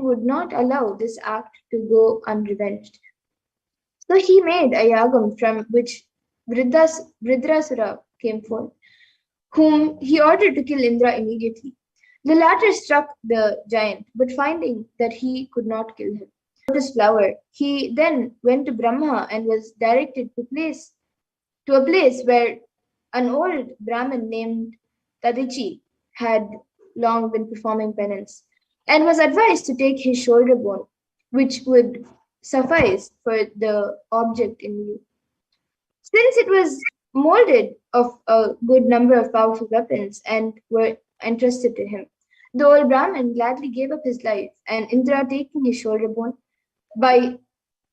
S4: would not allow this act to go unrevenged. So he made a yagam from which Vridrasura came forth, whom he ordered to kill Indra immediately. The latter struck the giant, but finding that he could not kill him, lotus flower, he then went to Brahma and was directed to a place where an old Brahmin named Tadichi had long been performing penance, and was advised to take his shoulder bone, which would suffice for the object in view. Since it was molded of a good number of powerful weapons and were entrusted to him, the old Brahmin gladly gave up his life, and Indra, taking his shoulder bone, by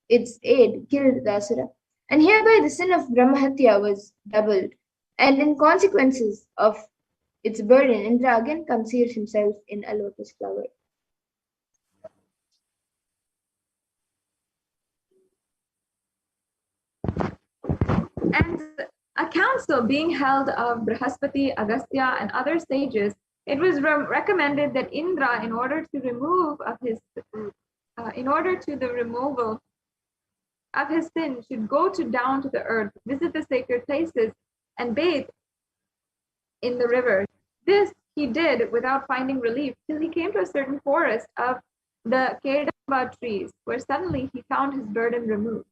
S4: its aid killed the Asura. And hereby the sin of Brahmahatya was doubled, and in consequences of its burden, Indra again concealed himself in a lotus flower.
S1: And a council being held of Brihaspati, Agastya, and other sages, it was recommended that Indra, in order to the removal of his sin, should go down to the earth, visit the sacred places, and bathe in the rivers. This he did without finding relief till he came to a certain forest of the Kedamba trees, where suddenly he found his burden removed.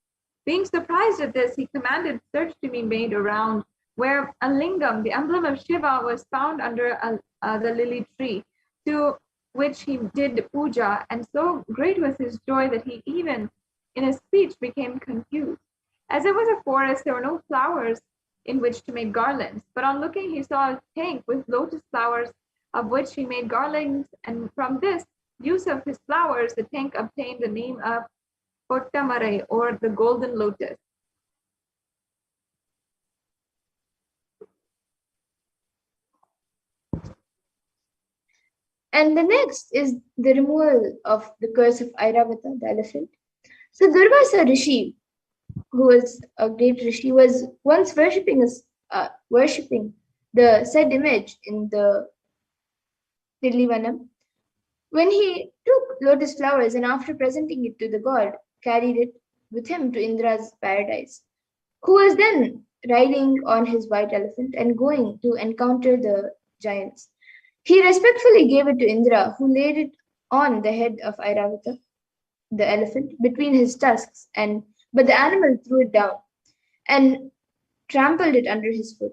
S1: Being surprised at this, he commanded search to be made around, where a lingam, the emblem of Shiva, was found under the lily tree, to which he did puja, and so great was his joy that he even in his speech became confused. As it was a forest, there were no flowers in which to make garlands, but on looking he saw a tank with lotus flowers, of which he made garlands, and from this use of his flowers, the tank obtained the name of Kottamare, or the golden lotus.
S4: And the next is the removal of the curse of Airavata, the elephant. So Durvasa Rishi, who was a great Rishi, was once worshipping the said image in the Tillivanam. When he took lotus flowers and after presenting it to the god, carried it with him to Indra's paradise, who was then riding on his white elephant and going to encounter the giants. He respectfully gave it to Indra, who laid it on the head of Airavata, the elephant, between his tusks, but the animal threw it down and trampled it under his foot.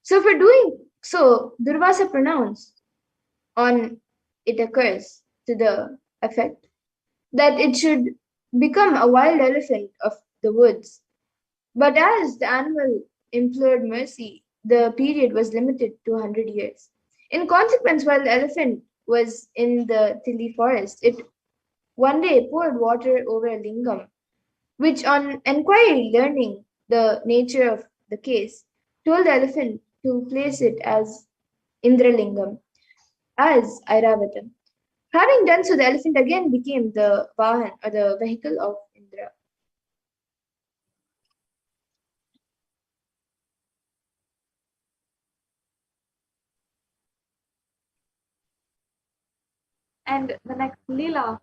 S4: So for doing so, Durvasa pronounced on it a curse to the effect that it should become a wild elephant of the woods. But as the animal implored mercy, the period was limited to 100 years. In consequence, while the elephant was in the Tilli forest, it one day poured water over a lingam, which on enquiry learning the nature of the case, told the elephant to place it as Indralingam, as Airavata. Having done so, the elephant again became the Vahan, or the vehicle of Indra.
S1: And the next Leela,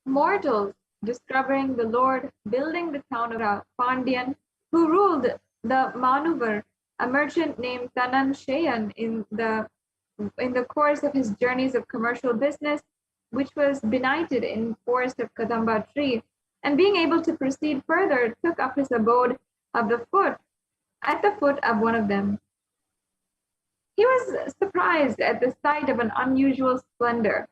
S1: mortals discovering the Lord building the town of Pandyan, who ruled the Manuvar, a merchant named Tanan Shayan, in the course of his journeys of commercial business, which was benighted in forest of Kadamba tree, and being able to proceed further, took up his abode at the foot of one of them. He was surprised at the sight of an unusual splendor,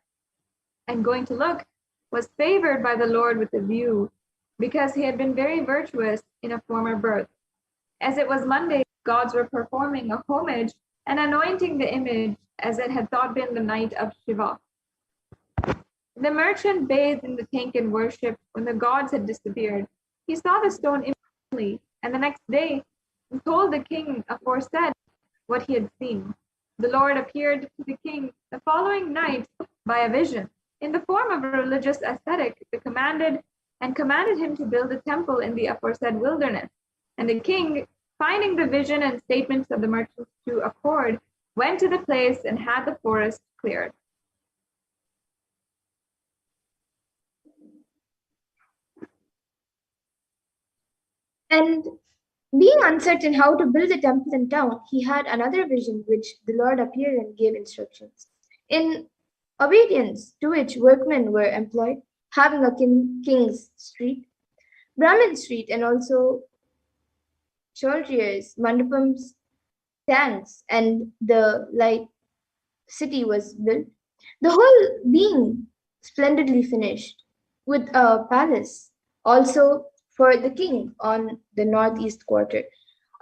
S1: and going to look, was favored by the Lord with a view, because he had been very virtuous in a former birth. As it was Monday, gods were performing a homage and anointing the image as it had thought been the night of Shiva. The merchant bathed in the tank and worshipped. When the gods had disappeared, he saw the stone immediately, and the next day told the king aforesaid what he had seen. The Lord appeared to the king the following night by a vision, in the form of a religious ascetic, commanded him to build a temple in the aforesaid wilderness. And the king, finding the vision and statements of the merchants to accord, went to the place and had the forest cleared.
S4: And being uncertain how to build a temple in town, he had another vision which the Lord appeared and gave instructions. In obedience to which workmen were employed, having a king's street, Brahmin street, and also chorriers, mandapams, tanks, and the like city was built. The whole being splendidly finished, with a palace also for the king on the northeast quarter.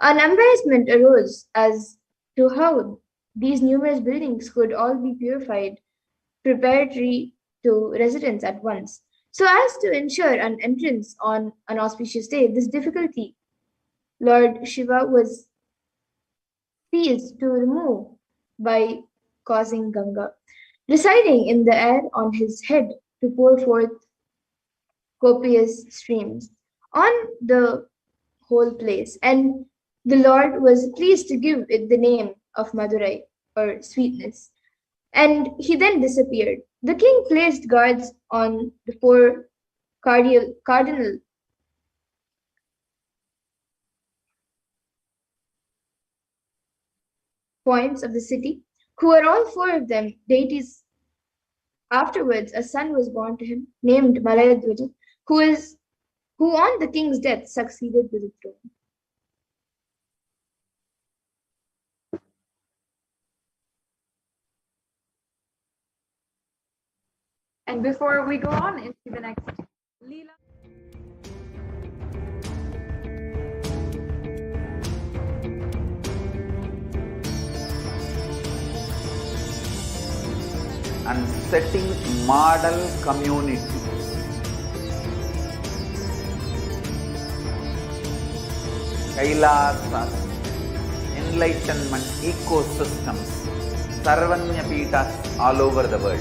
S4: An embarrassment arose as to how these numerous buildings could all be purified preparatory to residence at once. So as to ensure an entrance on an auspicious day, this difficulty Lord Shiva was pleased to remove by causing Ganga, residing in the air on his head, to pour forth copious streams on the whole place. And the Lord was pleased to give it the name of Madurai, or sweetness. And he then disappeared. The king placed guards on the four cardinal points of the city, who were all four of them deities. Afterwards, a son was born to him, named Malayadwaja, who on the king's death succeeded to the throne.
S1: And before we go on into the next Leela,
S2: and setting model community. Kailasas, enlightenment ecosystems Sarvanya Peethas all over the world.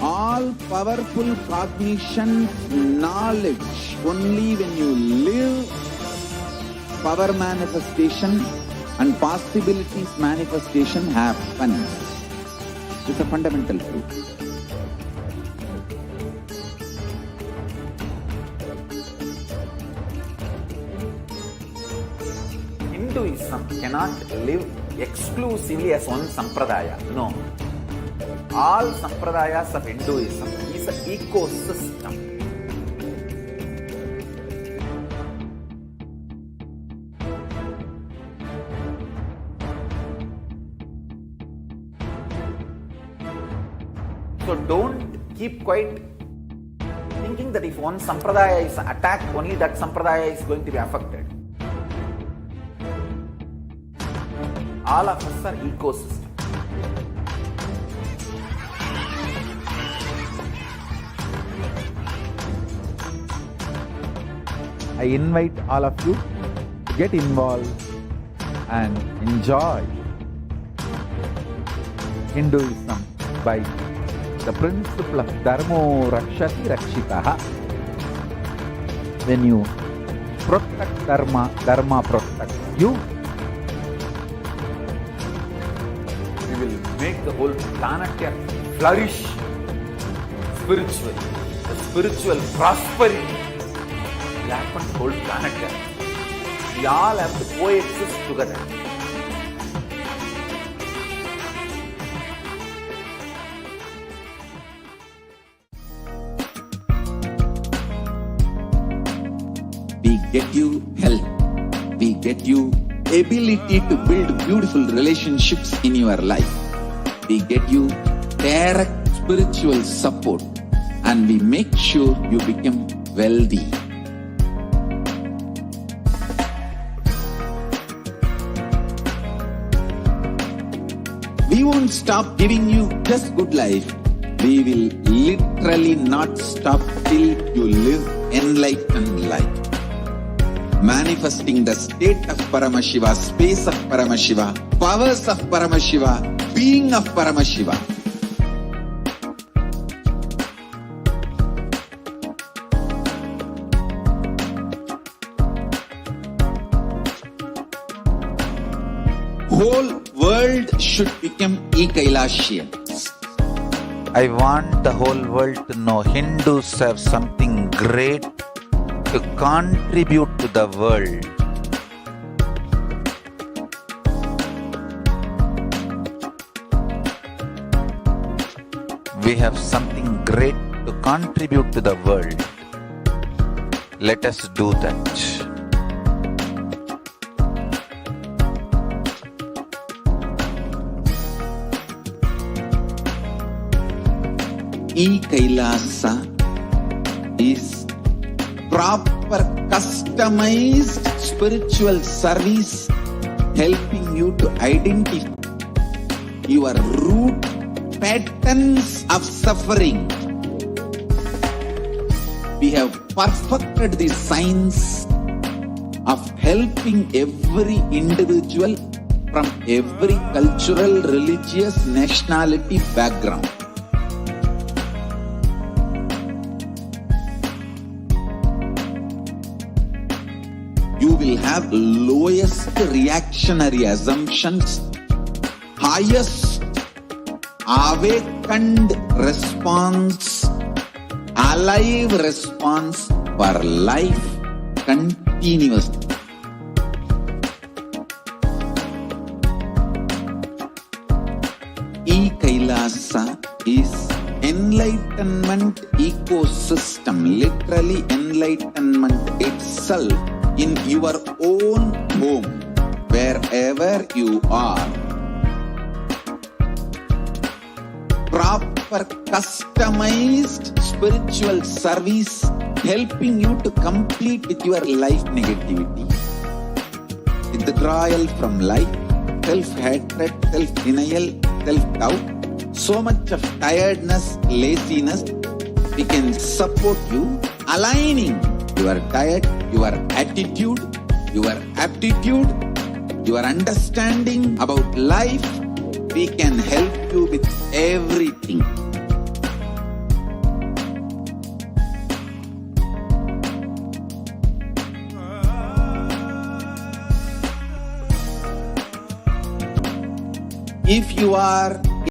S3: All powerful cognition, knowledge, only when you live power manifestation and possibilities manifestation happens. It's a fundamental truth.
S2: Hinduism cannot live exclusively as one sampradaya. No. All sampradayas of Hinduism is an ecosystem. So don't keep quiet thinking that if one sampradaya is attacked, only that sampradaya is going to be affected. All of us are ecosystem.
S6: I invite all of you to get involved and enjoy Hinduism by the principle of Dharmo Rakshati Rakshitaha. When you protect Dharma, Dharma protects you.
S2: We will make the whole planet flourish spiritually. The spiritual prosperity will happen to the whole planet. We all have to coexist together.
S3: We get you health. We get you ability to build beautiful relationships in your life. We get you direct spiritual support, and we make sure you become wealthy. We won't stop giving you just good life. We will literally not stop till you live enlightened life. Manifesting the state of Paramashiva, space of Paramashiva, powers of Paramashiva, being of Paramashiva. Whole world should become Ekailashians.
S7: I want the whole world to know Hindus have something great to contribute to the world. We have something great to contribute to the world. Let us do that.
S3: E-Kailasa is proper customized spiritual service helping you to identify your root patterns of suffering. We have perfected the science of helping every individual from every cultural, religious, nationality background. You will have lowest reactionary assumptions, highest awakened response, alive response for life continuously. E-Kailasa is enlightenment ecosystem, literally enlightenment itself in your own home, wherever you are. Proper customized spiritual service helping you to complete with your life negativity. Withdrawal from life, self-hatred, self-denial, self-doubt, so much of tiredness, laziness, we can support you aligning your diet, your attitude, your aptitude, your understanding about life. We can help you with everything. If you are